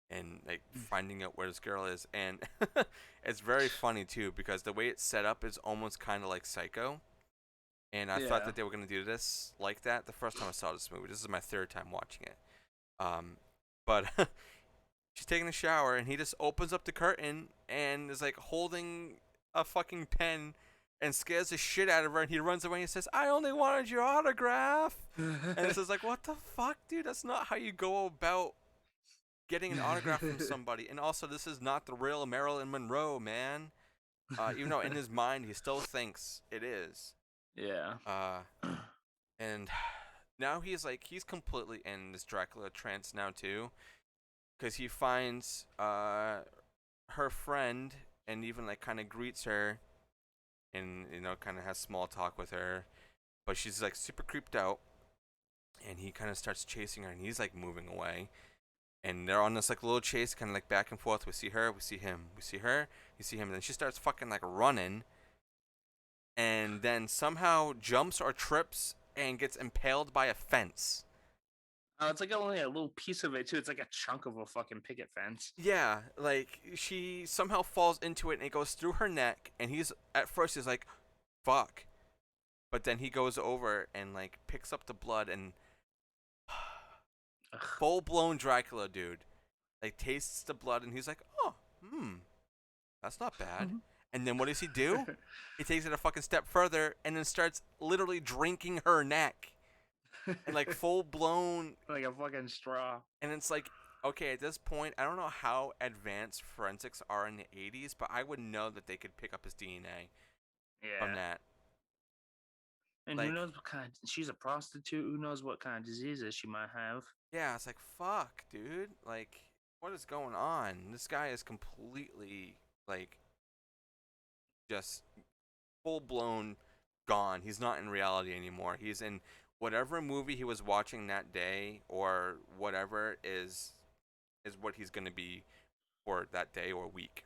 and like finding out where this girl is, and it's very funny too because the way it's set up is almost kind of like Psycho. And I thought yeah. that they were gonna do this like that the first time I saw this movie. This is my third time watching it. But she's taking a shower, and he just opens up the curtain and is like holding a fucking pen and scares the shit out of her. And he runs away and he says, "I only wanted your autograph." And this is like, what the fuck, dude? That's not how you go about getting an autograph from somebody. And also, this is not the real Marilyn Monroe, man. Even though in his mind he still thinks it is. yeah, Uh, and now he's completely in this Dracula trance now too, because he finds her friend and even like kind of greets her and kind of has small talk with her, but she's like super creeped out, and he kind of starts chasing her, and he's like moving away, and they're on this like little chase, kind of like back and forth. We see her, we see him, we see her, we see him, and then she starts fucking like running, and then somehow jumps or trips and gets impaled by a fence. it's like only a little piece of it too. It's like a chunk of a fucking picket fence. Yeah, like she somehow falls into it and it goes through her neck, and he's like, fuck. But then he goes over and like picks up the blood, and Ugh. full blown Dracula dude like tastes the blood, and he's like, "Oh, that's not bad." And then what does he do? He takes it a fucking step further and then starts literally drinking her neck, and like full blown. Like a fucking straw. And it's like, okay, at this point, I don't know how advanced forensics are in the 80s, but I would know that they could pick up his DNA from Yeah. that. And who Like, knows what kind? She's a prostitute. Who knows what kind of diseases she might have? yeah, it's like, fuck, dude. Like, what is going on? This guy is completely, like, just full blown gone. He's not in reality anymore. He's in whatever movie he was watching that day or whatever is what he's going to be for that day or week.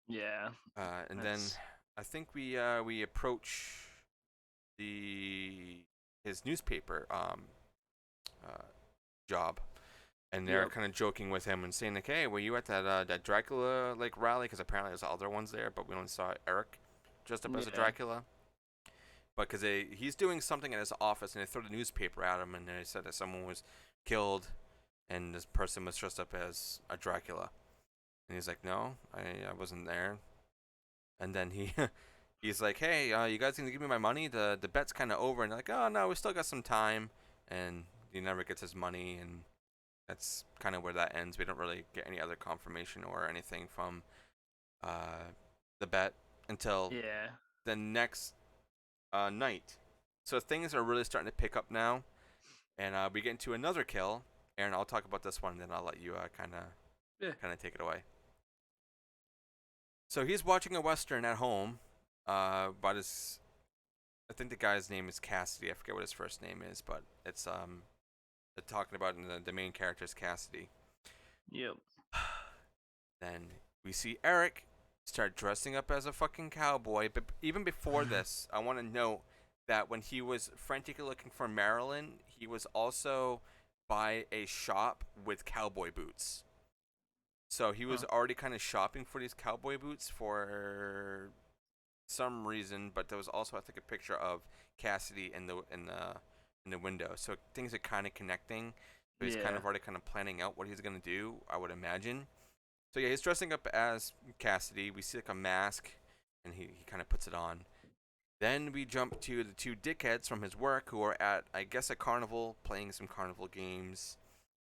Yeah, And then that's I think we approach the his newspaper uh, job, and they're yep. kind of joking with him and saying like, "Hey, were you at that Dracula like rally? Because apparently there's other ones there, but we only saw Eric dressed up as a Yeah, Dracula." But because he's doing something in his office, and they throw the newspaper at him, and they said that someone was killed, and this person was dressed up as a Dracula, and he's like, "No, I wasn't there." And then he's like, "Hey, you guys gonna give me my money? The bet's kind of over." And they're like, "Oh no, we still got some time." And he never gets his money, and that's kind of where that ends. We don't really get any other confirmation or anything from uh, the bet until yeah. the next night. So things are really starting to pick up now, and we get into another kill. Aaron, I'll talk about this one, and then I'll let you Yeah. kind of take it away. So he's watching a western at home, but his I think the guy's name is Cassidy. I forget what his first name is, but it's they're talking about the main character is Cassidy. Yep. Then we see Eric start dressing up as a fucking cowboy. But even before this, I want to note that when he was frantically looking for Marilyn, he was also by a shop with cowboy boots. So he was Huh. already kind of shopping for these cowboy boots for some reason, but there was also I think a picture of Cassidy in the window. So things are kind of connecting. So he's kind Yeah. of already kind of planning out what he's gonna do. I would imagine. So yeah, he's dressing up as Cassidy. We see like a mask, and he kind of puts it on. Then we jump to the two dickheads from his work who are at I guess a carnival playing some carnival games.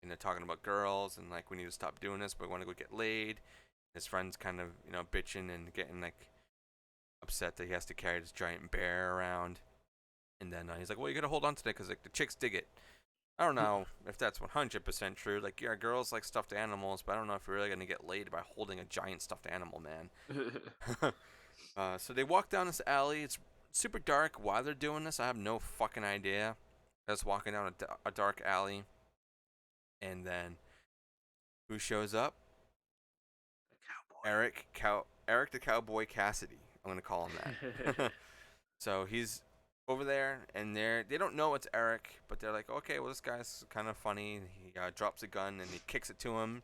And they're talking about girls and like we need to stop doing this, but we want to go get laid. His friend's kind of bitching and getting like upset that he has to carry this giant bear around. And then he's like, "Well, you gotta hold on to that because like the chicks dig it." I don't know if that's 100% true. Like, yeah, girls like stuffed animals, but I don't know if you're really gonna get laid by holding a giant stuffed animal, man. So they walk down this alley. It's super dark. Why they're doing this, I have no fucking idea. They're just walking down a dark alley, and then who shows up? The cowboy. Eric the Cowboy Cassidy. I'm gonna call him that. So he's over there, and they don't know it's Eric, but they're like, okay, well this guy's kind of funny. He drops a gun and he kicks it to him.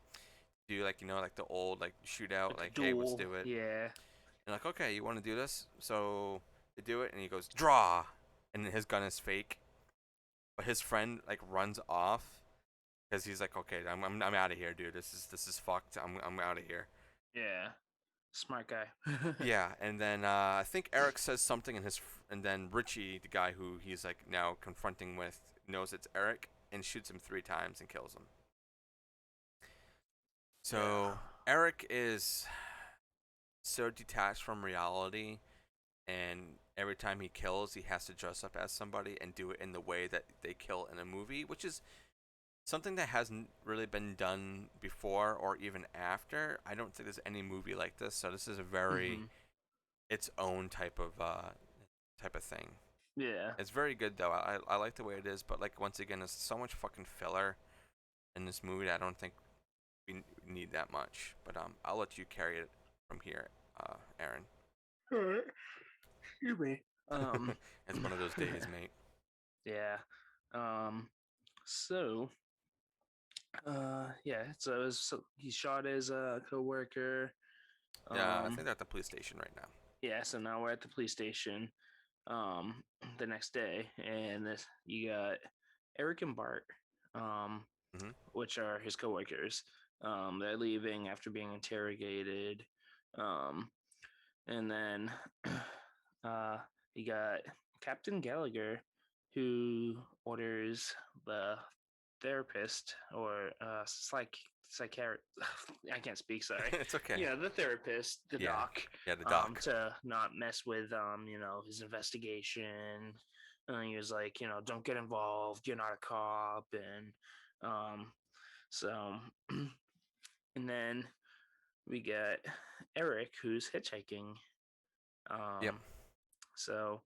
Do like like the old like shootout, Like a like hey, let's duel. do it. Yeah. And like okay, you want to do this? So they do it, and he goes draw, and his gun is fake, but his friend like runs off because he's like, okay, I'm out of here, dude. This is fucked. I'm out of here. Yeah. Smart guy. Yeah, and then I think Eric says something, and then Richie, the guy who he's like now confronting with, knows it's Eric and shoots him 3 times and kills him. Yeah. So Eric is so detached from reality, and every time he kills, he has to dress up as somebody and do it in the way that they kill in a movie, which is something that hasn't really been done before or even after. I don't think there's any movie like this, so this is a very Hmm. its own type of thing. Yeah. It's very good though. I like the way it is, but like once again, there's so much fucking filler in this movie that I don't think we need that much. But I'll let you carry it from here, Aaron. All right. Excuse me. Um. It's one of those days, mate. Yeah. Um. So. Yeah. So he shot his coworker. Yeah, I Um. think they're at the police station right now. Yeah. So now we're at the police station. Um. The next day, and this you got Eric and Bart. Um. Hmm. Which are his coworkers. They're leaving after being interrogated. Um. And then uh, you got Captain Gallagher, who orders the therapist or psychiatrist. I can't speak. Sorry. It's okay. Yeah, the therapist, the Yeah, doc, yeah, the doc. to not mess with his investigation. And he was like, don't get involved. You're not a cop. And so, and then we get Eric, who's hitchhiking. Yep. So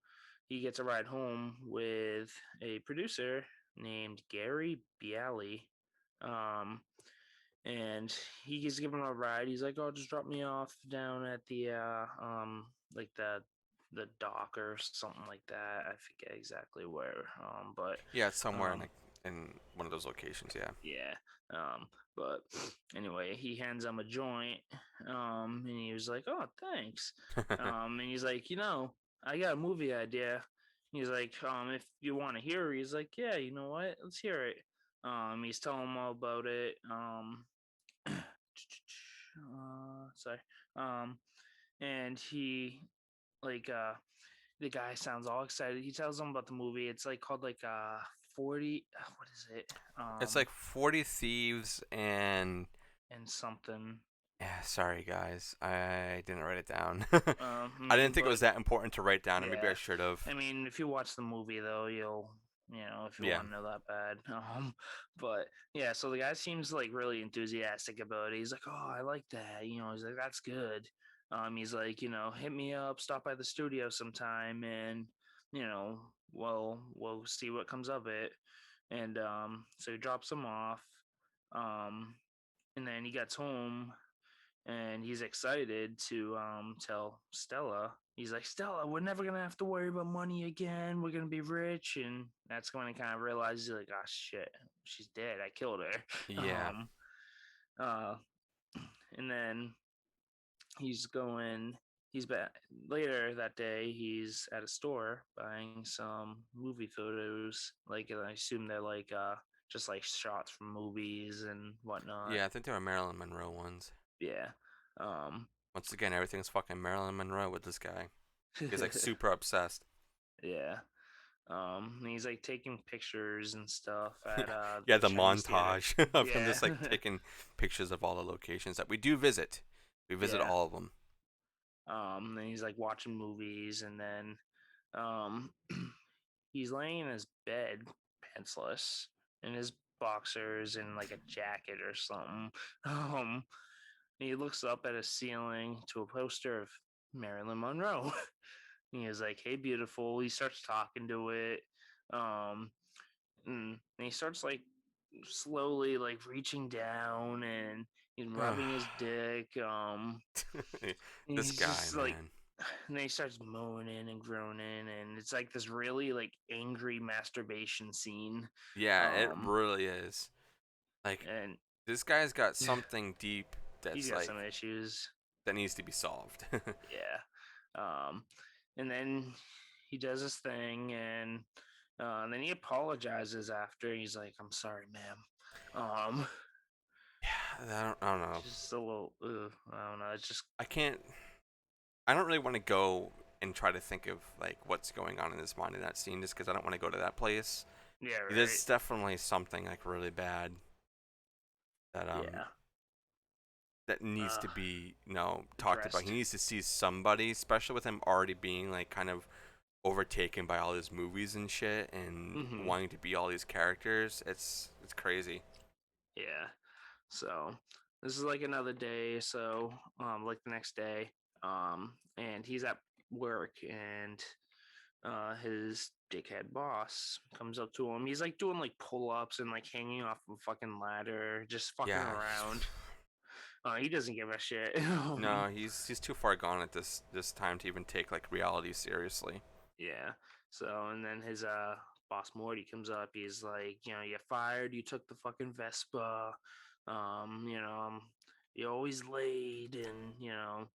he gets a ride home with a producer named Gary Bialy. Um, and he's giving him a ride. He's like, "Oh, just drop me off down at the like the dock or something like that. I forget exactly where. But Yeah, it's somewhere um, in one of those locations. Yeah. yeah. But anyway, he hands him a joint. And he was like, "Oh, thanks." And he's like, I got a movie idea. He's like, if you want to hear, he's like, yeah, you know what? Let's hear it. He's telling him all about it. Sorry. Um, and he like the guy sounds all excited. He tells him about the movie. It's like called like 40. What is it? It's like 40 Thieves and. And something. Yeah, sorry guys, I didn't write it down. I didn't think it But was that important to write down, or maybe I yeah, should have. I mean, if you watch the movie though, you'll if you Yeah, want to know that bad. But yeah, so the guy seems like really enthusiastic about it. He's like, "Oh, I like that." He's like, "That's good." He's like, "Hit me up, stop by the studio sometime, and you know, we'll see what comes of it." And so he drops him off. Um, and then he gets home and he's excited to tell Stella. He's like, Stella, we're never gonna have to worry about money again. We're gonna be rich, and that's when he kind of realizes, like, oh shit, she's dead. I killed her. yeah, Uh, and then he's going. He's back later that day. He's at a store buying some movie photos. Like I assume they're like just like shots from movies and whatnot. yeah. I think they were Marilyn Monroe ones. Yeah. Um, Once again, everything's fucking Marilyn Monroe with this guy. He's like super obsessed. yeah. And he's like taking pictures and stuff at Yeah, the the Chinese theater. montage of him Yeah. just like taking pictures of all the locations that we do visit. We visit Yeah. all of them. And he's like watching movies and then um he's laying in his bed pantsless in his boxers and like a jacket or something. Um and he looks up at a ceiling to a poster of Marilyn Monroe. He is like, "Hey, beautiful." He starts talking to it. Um and he starts like slowly like reaching down and he's rubbing his dick. This He's guy, just like, man. and then he starts moaning and groaning, and it's like this really like angry masturbation scene. Yeah, it Um, really is. Like, and this guy's got something deep he's that's got like some issues. that needs to be solved. Yeah. And then he does his thing, and then he apologizes after. He's like, "I'm sorry, ma'am." Um, Yeah, I don't know. just a little, I don't know. It's just, I can't. I don't really want to go and try to think of like what's going on in his mind in that scene, just because I don't want to go to that place. yeah, right. There's definitely something like really bad that Yeah. that needs Uh, to be talked about. He addressed. needs to see somebody, especially with him already being like kind of overtaken by all his movies and shit and Mm-hmm. wanting to be all these characters. It's crazy. Yeah. So this is like another day. So like the next day, and he's at work, and his dickhead boss comes up to him. He's like doing like pull ups and like hanging off a fucking ladder, just fucking Yeah. around. He doesn't give a shit. No, he's too far gone at this time to even take like reality seriously. Yeah. So and then his boss Morty comes up. He's like, you're fired. You took the fucking Vespa. Um, you know, um, you always late, and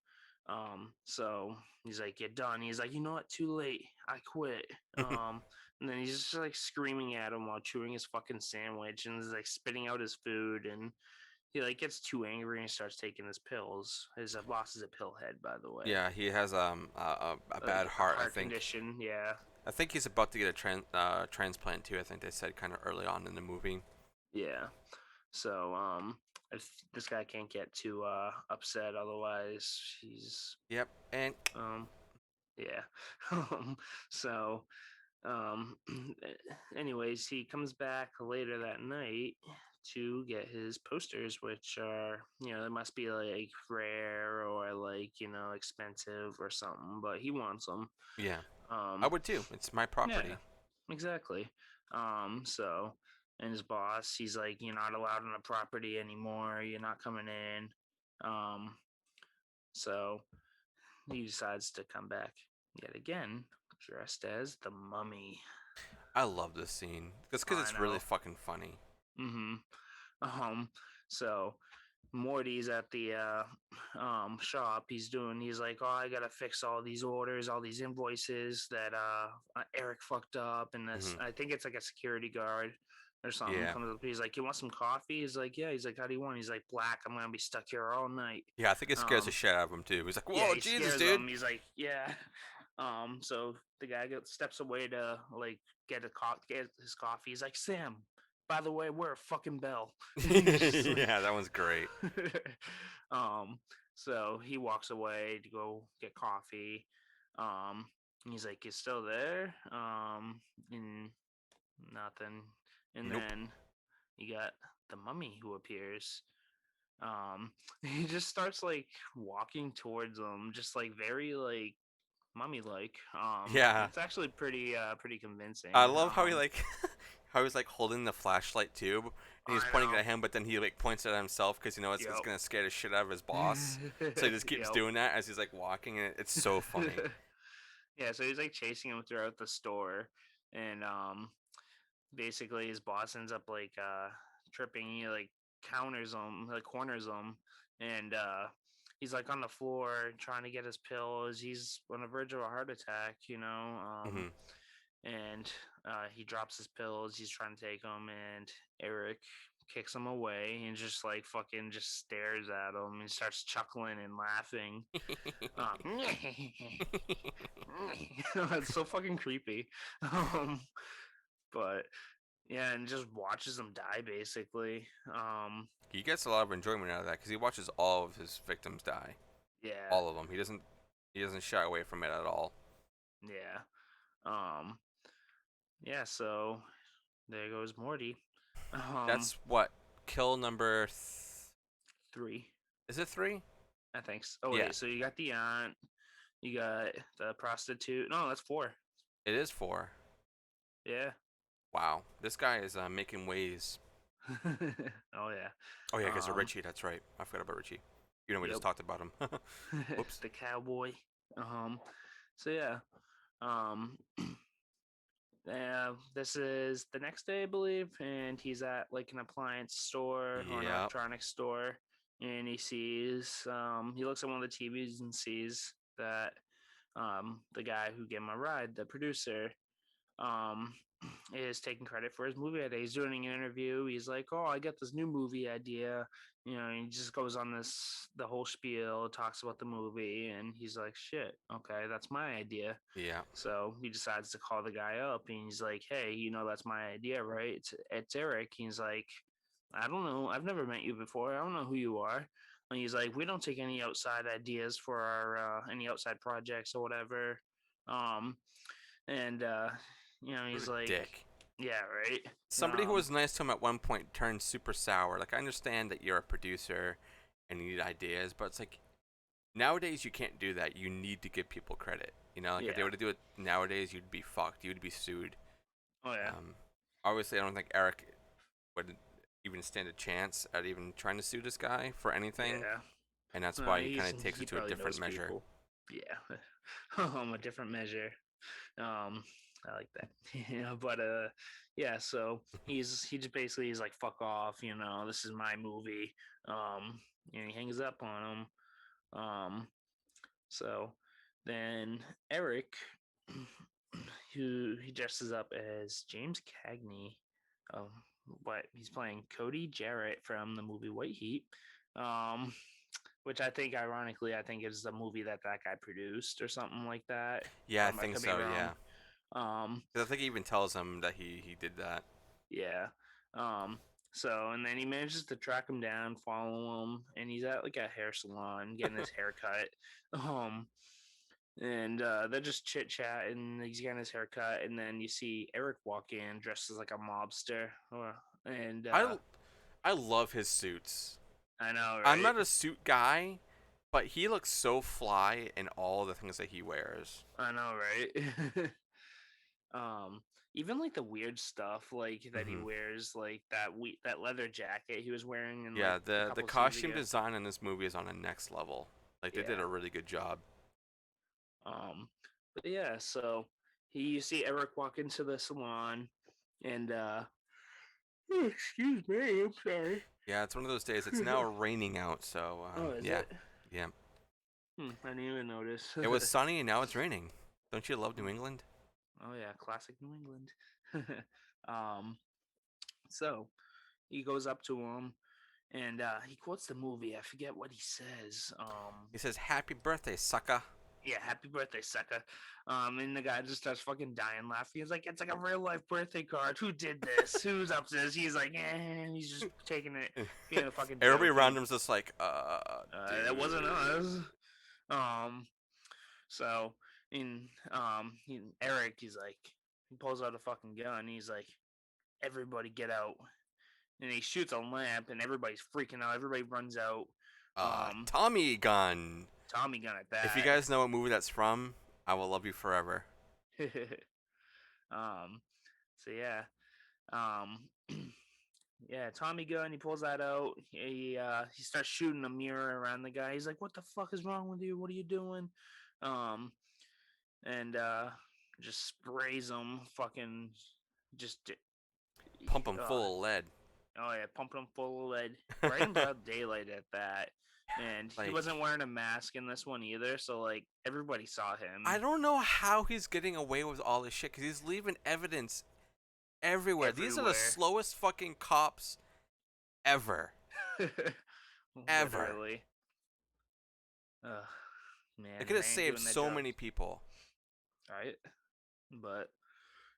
so he's like, you're done. He's like, you know what? Too late. I quit. And then he's just like screaming at him while chewing his fucking sandwich, and is like spitting out his food, and he like gets too angry and starts taking his pills. His boss is a pillhead, by the way, Yeah, he has a like bad a heart. I heart think. condition. Yeah. I think he's about to get a transplant too. I think they said kind of early on in the movie. Yeah. So if this guy can't get too upset, otherwise he's Yep, and yeah. So Um, anyways, he comes back later that night to get his posters, which are, they must be like rare or like, expensive or something, but he wants them. Yeah, I Um, would too. It's my yeah, property. exactly. So, and his boss, he's like, you're not allowed on the property anymore. You're not coming in. Um, so he decides to come back yet again, dressed as the mummy. I love this scene. Just because I it's really know. fucking funny. Mm-hmm. So Morty's at the shop. He's like, oh, I gotta fix all these orders, all these invoices that Eric fucked up, and this, Hmm. I think it's like a security guard or something Yeah. comes up. He's like, you want some coffee? He's like, yeah. He's like, how do you want? He's like, black. I'm gonna be stuck here all night. Yeah, I think it scares the Um, shit out of him too. He's like, yeah, "Whoa, he Jesus, scares dude!" him. He's like, yeah. So the guy steps away to like get his coffee. He's like, Sam, by the way, we're a fucking bell. He's just like, Yeah, that one's great. um. So he walks away to go get coffee. Um. He's like, "You still there?" And nothing. And Nope. then you got the mummy who appears. He just starts like walking towards them, just like very like mummy like. Yeah, It's actually pretty I convincing. love how he like how he's like holding the flashlight tube and he's I pointing it know. at him, but then he like points it at himself because it's gonna scare the shit out of his boss. So he just keeps Yep. doing that as he's like walking, and it's so funny. Yeah, so he's like chasing him throughout the store, and basically his boss ends up like tripping. He like counters him, like corners him, and he's like on the floor trying to get his pills. He's on the verge of a heart attack, Hmm. and he drops his pills. He's trying to take them, and Eric kicks him away and just like fucking just stares at him and starts chuckling and laughing. Um, it's so fucking creepy. Um, but yeah, and just watches them die basically. He gets a lot of enjoyment out of that because he watches all of his victims die, Yeah, all of them. He doesn't shy away from it at all. yeah, um, yeah. So there goes Morty. Um, That's what kill number. Three, Is it 3? I think. Oh Yeah, wait, so you got the aunt, you got the prostitute. No, that's four. it is 4. Yeah. Wow, this guy is making waves. Oh yeah. Oh yeah, because of Um. Richie. That's right. I forgot about Richie. You know, we just Yep. talked about him. Whoops. The cowboy. Um. So yeah. Um. This is the next day, I believe, and he's at like an appliance store or an Yep. electronics store, and he looks at one of the TVs and sees that the guy who gave him a ride, the producer, um, is taking credit for his movie idea. He's doing an interview. He's like, "Oh, I got this new movie idea." He just goes on the whole spiel, talks about the movie, and he's like, "Shit, okay, that's my idea." Yeah. So he decides to call the guy up, and he's like, "Hey, that's my idea, right? It's Eric." He's like, "I don't know. I've never met you before. I don't know who you are." And he's like, "We don't take any outside ideas for our any outside projects or whatever." Um, and What he's a like, dick. yeah, right. Somebody who was nice to him at one point turned super sour. Like, I understand that you're a producer and you need ideas, but it's like nowadays you can't do that. You need to give people credit. Like if they Yeah. were to do it nowadays, you'd be fucked. You'd be sued. Oh yeah. Um, Obviously, I don't think Eric would even stand a chance at even trying to sue this guy for anything, Yeah. and that's No, why he kind of takes he it to a probably different knows measure. people. Yeah. A different measure. I like that. Yeah, but yeah. So he just basically he's like, fuck off. This is my movie. And he hangs up on him. So then Eric, who he dresses up as James Cagney, um, what he's playing Cody Jarrett from the movie White Heat, um, which I think, ironically, I think is the movie that guy produced or something like that. Yeah, I I think could be so. wrong. Yeah, Um, 'cause I think he even tells him that he did that. yeah. Um, so and then he manages to track him down, follow him, and he's at like a hair salon getting his hair cut. Um, and they're just chit chatting. He's getting his haircut, and then you see Eric walk in dressed as like a mobster, and I I love his suits. I know, I'm right? not a suit guy, but he looks so fly in all the things that he wears. I know, right? um, even like the weird stuff like that he Hmm. wears, like that leather jacket he was wearing in like Yeah, a the couple scenes costume ago. design in this movie is on a next level. Like they did Yeah. a really good job. Um, but yeah, so you see Eric walk into the salon, and excuse me, I'm sorry. Yeah, it's one of those days. It's now raining out, so Oh, is yeah, it? yeah. I didn't even notice. It was sunny and now it's raining. Don't you love New Oh, England? oh yeah, classic New England. um, so he goes up to him and he quotes the movie. I forget what he says. He says, "Happy birthday, sucker." Yeah, happy birthday, sucker. And the guy just starts fucking dying laughing. He's like, it's like a real life birthday card. Who did this? Who's up to this? He's like, he's just taking it, being a fucking Everybody joke. around And him's just like, that wasn't us. dude. Um, so in Eric, he's like, he pulls out a fucking gun. He's like, everybody get out, and he shoots a lamp, and everybody's freaking out. Everybody runs out. Um, Tommy gun. Tommy gun at If you that. guys know what movie that's from, I will love you forever. um, so yeah, um, yeah, Tommy gun. He pulls that out. He starts shooting a mirror around the guy. He's like, "What the fuck is wrong with you? What are you doing?" Um, and just sprays him. Fucking just Pump him full of lead. oh yeah, pumping him full of lead right in broad daylight at that. And he Like, wasn't wearing a mask in this one either, so like everybody saw I him don't know how he's getting away with all this shit because he's leaving evidence everywhere. These are the everywhere. slowest fucking cops ever. Ever. Literally. Ugh, They man, could have they ain't saved doing their so many jobs, people. right? But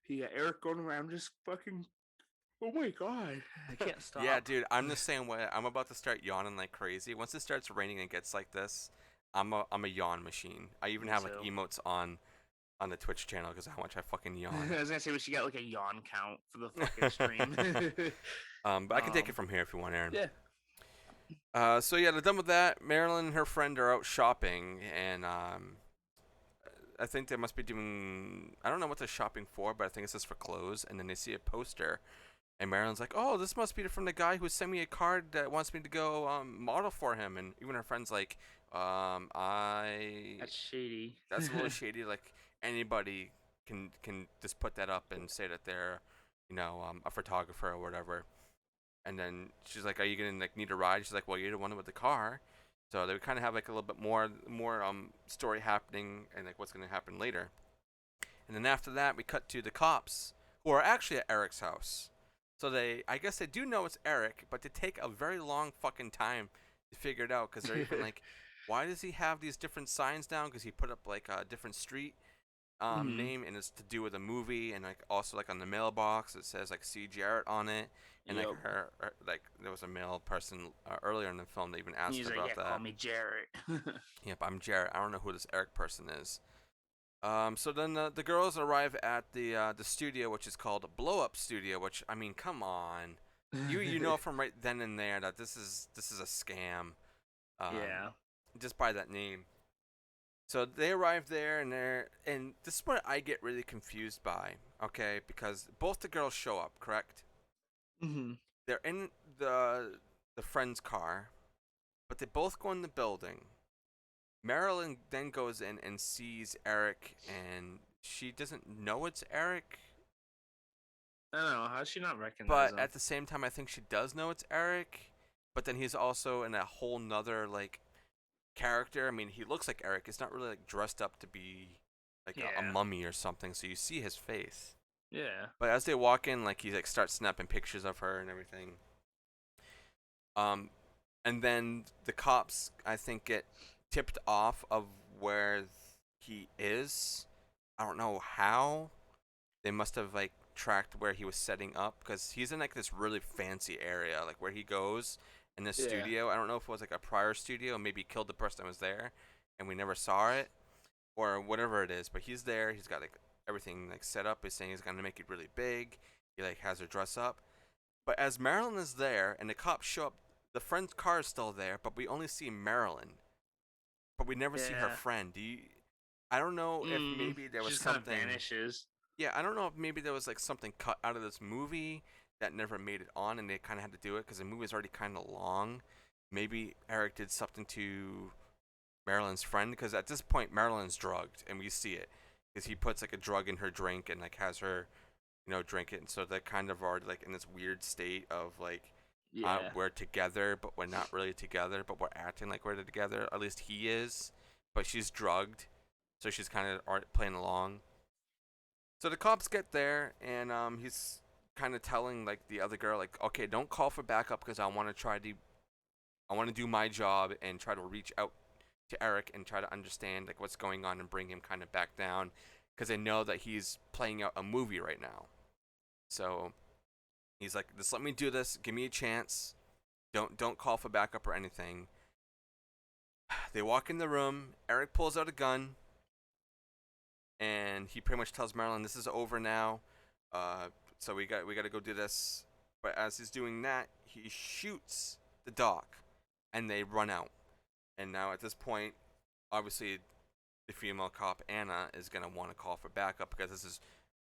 he got Eric going around just fucking. Oh my god, I can't Yeah, stop. dude, I'm the same way. I'm about to start yawning like crazy. Once it starts raining and gets like this, I'm a yawn machine. I even Me have like too. emotes on the Twitch channel because of how much I fucking yawn. I was gonna say we should get like a yawn count for the fucking stream. But I can take it from here if you want, Aaron. Yeah. So yeah, they're done with that. Marilyn and her friend are out shopping, and I think they must be doing. I don't know what they're shopping for, but I think it's just for clothes. And then they see a poster, and Marilyn's like, "Oh, this must be from the guy who sent me a card that wants me to go model for him." And even her friend's like, I That's shady. that's a little shady. Like anybody can just put that up and say that they're, a photographer or whatever. And then she's like, "Are you gonna like need a ride?" She's like, "Well, you're the one with the car." So they kind of have like a little bit more story happening and like what's gonna happen later. And then after that, we cut to the cops who are actually at Eric's house. So I guess they do know it's Eric, but they take a very long fucking time to figure it out because they're even like, why does he have these different signs down? Because he put up like a different street hmm name and it's to do with a movie and like also like on the mailbox it says like C. Jarrett on it and like Yep. her like there was a male person earlier in the film that even asked He's like, yeah, about call that. me Jarrett. Yep, I'm Jarrett. I don't know who this Eric person is. So then the girls arrive at the studio, which is called Blow Up Studio. Which I mean, come on, you know from right then and there that this is a scam, um, yeah. just by that name. So they arrive there, and this is what I get really confused by. Okay, because both the girls show up, correct? hmm They're in the friend's car, but they both go in the building. Marilyn then goes in and sees Eric, and she doesn't know it's Eric. I don't know. How's she not recognize But him? at the same time, I think she does know it's Eric. But then he's also in a whole nother like character. I mean, he looks like Eric. He's not really like dressed up to be like a Yeah. mummy or something. So you see his face. Yeah. But as they walk in, like he like starts snapping pictures of her and everything. Um, and then the cops, I think, get tipped off of where he is. I don't know how. They must have like tracked where he was setting up because he's in like this really fancy area, like where he goes in this Yeah. studio. I don't know if it was like a prior studio, maybe he killed the person that was there, and we never saw it. or whatever it is. But he's there. He's got like everything like set up. He's saying he's gonna make it really big. He like has her dress up. But as Marilyn is there and the cops show up, the friend's car is still there, but we only see Marilyn. But we never see her Yeah. friend. I don't know if Mm, maybe there she was just kind of something. vanishes. Yeah, I don't know if maybe there was like something cut out of this movie that never made it on, and they kind of had to do it because the movie is already kind of long. Maybe Eric did something to Marilyn's friend because at this point Marilyn's drugged, and we see it because he puts like a drug in her drink and like has her, drink it, and so they're kind of already like in this weird state of like, Yeah. we're together, but we're not really together, but we're acting like we're together. At least he is, but she's drugged, so she's kind of playing along. So the cops get there, and he's kind of telling like the other girl, like, okay, don't call for backup because I want to do my job and try to reach out to Eric and try to understand like what's going on and bring him kind of back down because I know that he's playing out a movie right now. So he's like, just let me do this. Give me a chance. Don't call for backup or anything. They walk in the room. Eric pulls out a gun, and he pretty much tells Marilyn, "This is over now. Uh, so we got to go do this." But as he's doing that, he shoots the doc, and they run out. And now at this point, obviously, the female cop Anna is gonna want to call for backup because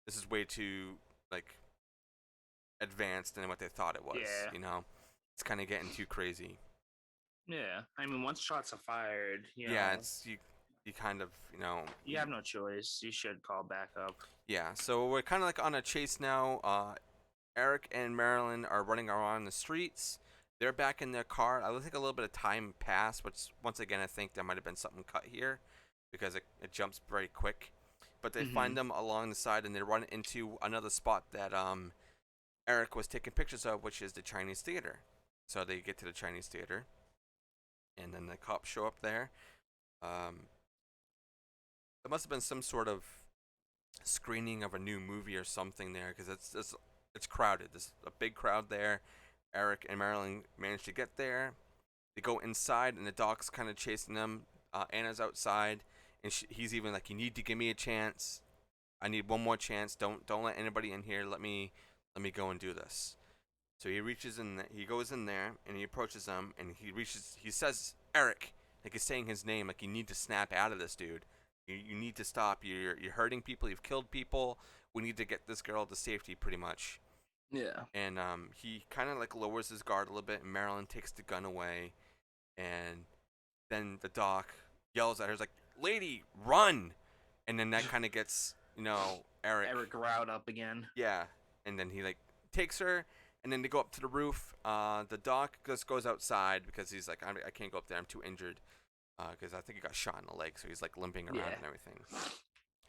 this is way too like advanced than what they thought it was. Yeah. It's kind of getting too crazy. Yeah. I mean, once shots are fired, Yeah, it's you kind of you have no choice. You should call backup. yeah. So we're kind of like on a chase now. Eric and Marilyn are running around the streets. They're back in their car. I think a little bit of time passed, which once again I think there might have been something cut here because it jumps very quick. But they Mm-hmm. find them along the side and they run into another spot that Eric was taking pictures of, which is the Chinese theater. So they get to the Chinese theater, and then the cops show up there. Um, there must have been some sort of screening of a new movie or something there because it's crowded. There's a big crowd there. Eric and Marilyn manage to get there. They go inside, and the doc's kind of chasing them. Anna's outside, and he's even like, "You need to give me a chance. I need one more chance. Don't let anybody in here. Let me go and do this." So he reaches in. He goes in there, and he approaches them, and he reaches. He says, "Eric," like he's saying his name. Like, you need to snap out of this, dude. You need to stop. You're hurting people. You've killed people. We need to get this girl to safety, pretty much. Yeah. And he kind of like lowers his guard a little bit, and Marilyn takes the gun away, and then the doc yells at her, like, "Lady, run!" And then that kind of gets Eric. Eric riled up again. Yeah, and then he like takes her, and then they go up to the roof. The doc just goes outside because he's like, I can't go up there. I'm too injured. Because I think he got shot in the leg, so he's like limping around Yeah. and everything.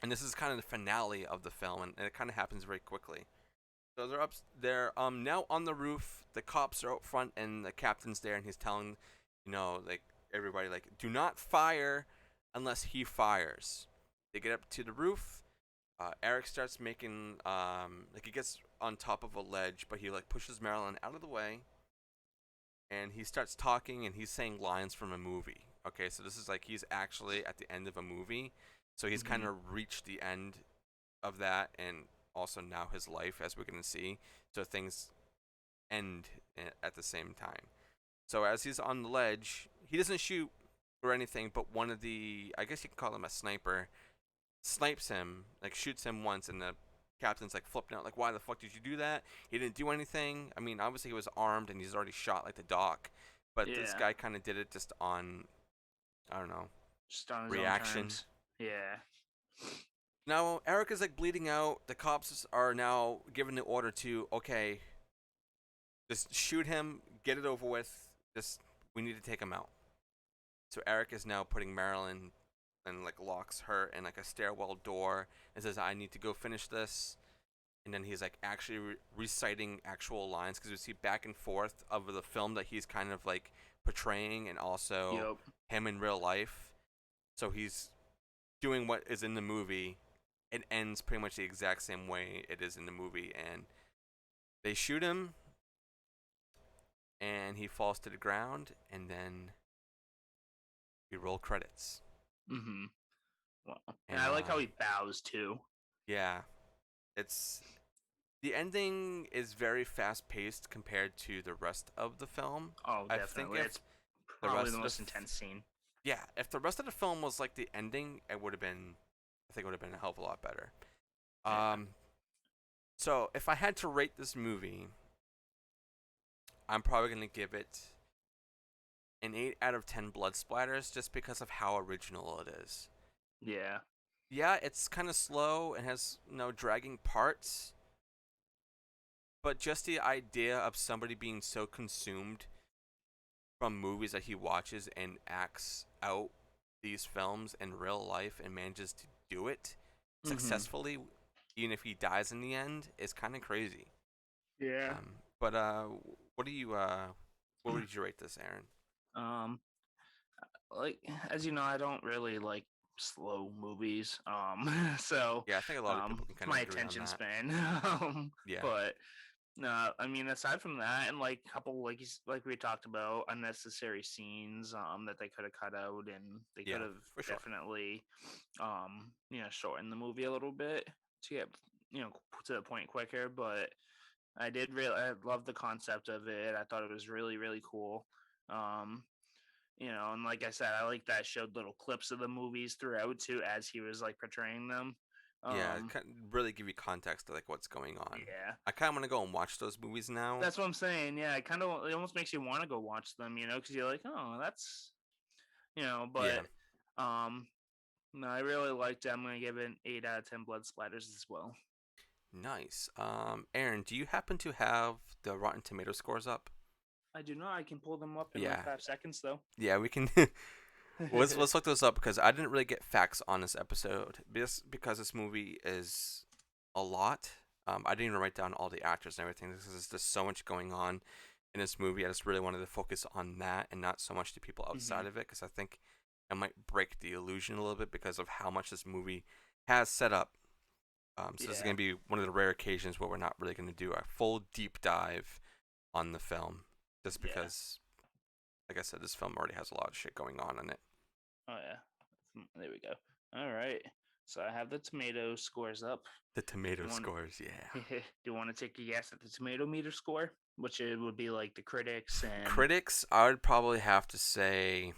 And this is kind of the finale of the film, and it kind of happens very quickly. So they're up. They're now on the roof. The cops are out front, and the captain's there, and he's telling, like everybody, like, do not fire unless he fires. They get up to the roof. Eric starts making like he gets on top of a ledge, but he like pushes Marilyn out of the way, and he starts talking, and he's saying lines from a movie. Okay, so this is like he's actually at the end of a movie, so he's kind Mm-hmm. of reached the end of that, and also now his life, as we're gonna see. So things end at the same time. So as he's on the ledge, he doesn't shoot or anything, but one of the, I guess you can call him a sniper, snipes him, like shoots him once, and the captain's like flipping out, like, why the fuck did you do that? He didn't do anything. I mean, obviously he was armed and he's already shot like the doc, but this Yeah. guy kind of did it just on, I don't know, Just on his own reaction. terms. Yeah. Now Eric is like bleeding out. The cops are now giving the order to, okay, just shoot him, get it over with. Just, we need to take him out. So Eric is now putting Marilyn and like locks her in like a stairwell door and says, I need to go finish this. And then he's like actually reciting actual lines because we see back and forth of the film that he's kind of like portraying and also Yep. him in real life. So he's doing what is in the movie. It ends pretty much the exact same way it is in the movie, and they shoot him, and he falls to the ground, and then we roll credits. Mm-hmm. Well, and And I like how he bows too. yeah, it's the ending is very fast paced compared to the rest of the film. Oh, I think definitely. if It's the probably rest the of the most intense scene. yeah, if the rest of the film was like the ending, it would have been, I think it would have been a hell of a lot better. Yeah. Um, so if I had to rate this movie, I'm probably gonna give it an 8 out of 10 blood splatters just because of how original it is. Yeah. Yeah, it's kind of slow and has dragging parts, but just the idea of somebody being so consumed from movies that he watches and acts out these films in real life and manages to do it Mm-hmm. successfully, even if he dies in the end, is kind of crazy. Yeah. But what do you what would you rate this, Aaron? Um, like as you know, I don't really like slow movies. So Yeah, I think a lot of people can it's kind of my agree on attention that. span. Yeah, But no, I mean aside from that, and like a couple like we talked about unnecessary scenes that they could have cut out, and they could yeah, have for sure. definitely shortened the movie a little bit to get to the point quicker. But I love the concept of it. I thought it was really really cool. Um, and like I said, I like that showed little clips of the movies throughout too as he was like portraying them. Yeah, Um, really give you context to like what's going on. yeah, I kind of want to go and watch those movies now. that's what I'm saying. Yeah, it almost makes you want to go watch them, because you're like, oh, that's Yeah, but no, I really liked it. I'm gonna give it an 8 out of 10 blood splatters as well. nice. Aaron, do you happen to have the Rotten Tomato scores up? I do not. I can pull them up in like Yeah, 5 seconds though. yeah, we can. Let's look those up because I didn't really get facts on this episode. Just because this movie is a lot. I didn't even write down all the actors and everything because there's just so much going on in this movie. I just really wanted to focus on that and not so much the people Hmm. outside of it because I think it might break the illusion a little bit because of how much this movie has set up. So this is Yeah, going to be one of the rare occasions where we're not really going to do a full deep dive on the film, just yeah. because, like I said, this film already has a lot of shit going on in it. Oh yeah. There we go. All right. So I have the tomato scores up. The tomato You want scores, yeah. do you want to take a guess at the tomato meter score, which it would be like the critics and Critics, I would probably have to say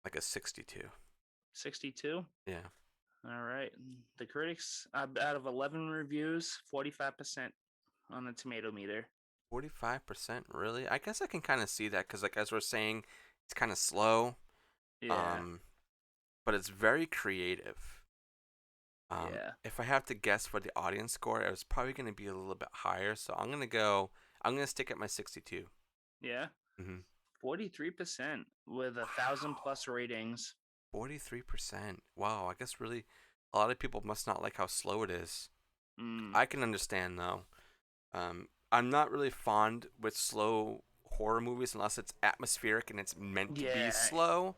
like a 62. 62? Yeah. All right. The critics out of 11 reviews, 45% on the tomato meter. 45%, really? I guess I can kind of see that because, like, as we're saying, it's kind of slow, Yeah. um, but it's very creative. Yeah. If I have to guess for the audience score, it was probably going to be a little bit higher. So I'm going to stick at my 62. Yeah. Mm-hmm. 43% with a thousand Wow. plus ratings. 43%. Wow. I guess really a lot of people must not like how slow it is. Mm. I can understand, though. I'm not really fond with slow horror movies unless it's atmospheric and it's meant to be Yeah, slow.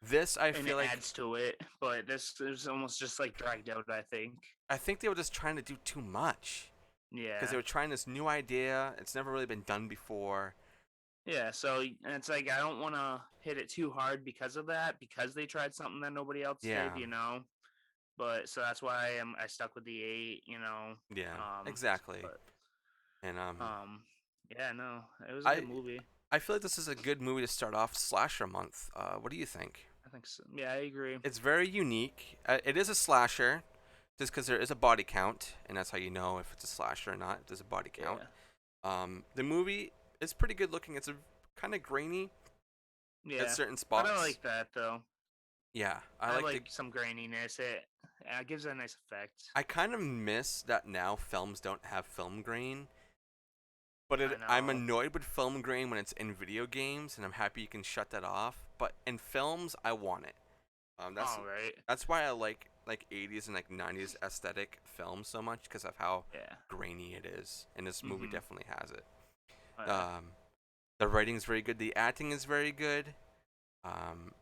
This, I and feel it like, adds to it, but this is almost just like dragged out, I think. I think they were just trying to do too much because Yeah. they were trying this new idea. It's never really been done before. Yeah, so and it's like I don't want to hit it too hard because of that, because they tried something that nobody else Yeah, did. But so that's why I stuck with the 8. yeah, Um, exactly. but And yeah, no, it was a I good movie. I feel like this is a good movie to start off slasher month. What do you think? I think so. Yeah, I agree. It's very unique. It is a slasher, just because there is a body count, and that's how you know if it's a slasher or not. There's a body count. Yeah, The movie is pretty good looking. It's a kind of grainy at yeah, certain but I spots. like that though. Yeah, I I like the. like some graininess. It gives it a nice effect. I kind of miss that now films don't have film grain, but I I'm know. annoyed with film grain when it's in video games, and I'm happy you can shut that off. But in films, I want it. That's All right. that's why I like 80s and like 90s aesthetic films so much because of how Yeah. grainy it is, and this movie Mhm. definitely has it. Oh, yeah. Um, the writing is very good. The acting is very good. Um,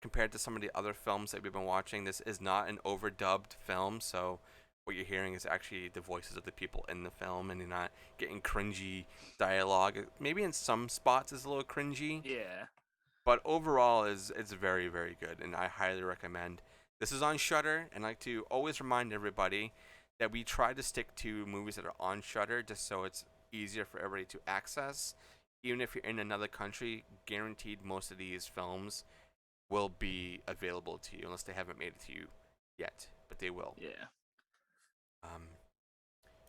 Compared to some of the other films that we've been watching, this is not an overdubbed film, so what you're hearing is actually the voices of the people in the film, and you're not getting cringy dialogue. Maybe in some spots it's a little cringy, Yeah. but overall is it's very very good, and I highly recommend. This is on Shudder, and I like to always remind everybody that we try to stick to movies that are on Shudder, just so it's easier for everybody to access. Even if you're in another country, guaranteed most of these films will be available to you, unless they haven't made it to you yet, but they will. Yeah. Um,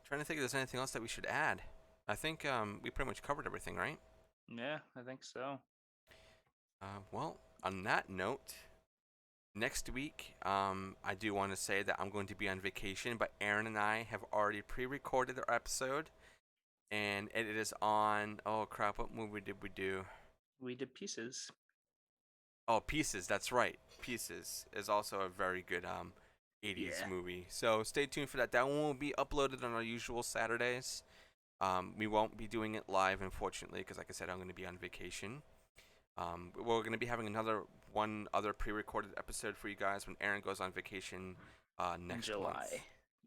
Trying to think if there's anything else that we should add. I think we pretty much covered everything, right? Yeah, I think so. Well, on that note, next week, I do want to say that I'm going to be on vacation, but Aaron and I have already pre-recorded our episode, and it is on. Oh crap! What movie did we do? We did Pieces. Oh, Pieces. That's right. Pieces is also a very good 80s Yeah. movie. So stay tuned for that. That one will be uploaded on our usual Saturdays. We won't be doing it live, unfortunately, because like I said, I'm going to be on vacation. We're going to be having one other pre-recorded episode for you guys when Aaron goes on vacation next July. month.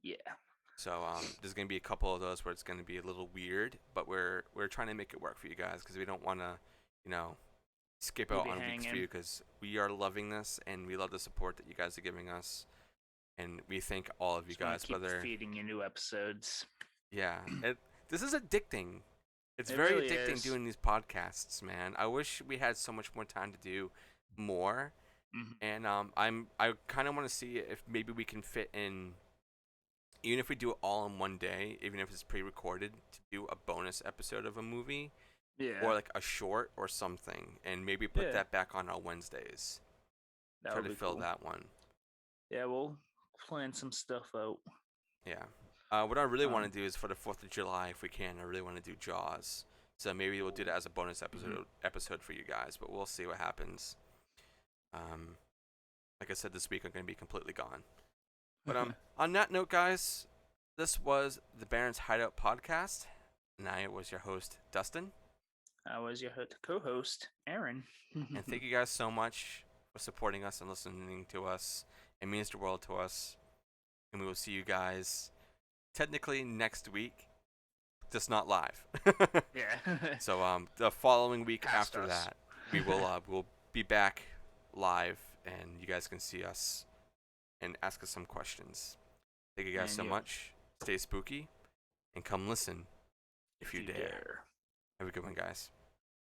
Yeah. So there's going to be a couple of those where it's going to be a little weird, but we're trying to make it work for you guys because we don't want to, skip out on weeks for you because we are loving this and we love the support that you guys are giving us, and we thank all of you guys. Keep feeding you new episodes. Yeah, this is addicting. It's It very really addicting is. doing these podcasts, man. I wish we had so much more time to do more. And I kind of want to see if maybe we can fit in, even if we do it all in one day, even if it's pre-recorded, to do a bonus episode of a movie, Yeah. or like a short or something, and maybe put that back on Wednesdays. Try to fill that one. Yeah, we'll plan some stuff out. Yeah. What I really want to do is for the 4th of July, if we can, I really want to do Jaws. So maybe we'll do that as a bonus episode for you guys, but we'll see what happens. Like I said, this week I'm going to be completely gone. But on that note, guys, this was the Baron's Hideout podcast, and I was your host, Dustin. I was your co-host, Aaron. And thank you guys so much for supporting us and listening to us. It means the world to us. And we will see you guys technically next week, just not live. Yeah. So the following week Past after us. that, we will we'll be back live, and you guys can see us and ask us some questions. Thank you guys so much. Stay spooky and come listen if you dare. Have a good one, guys.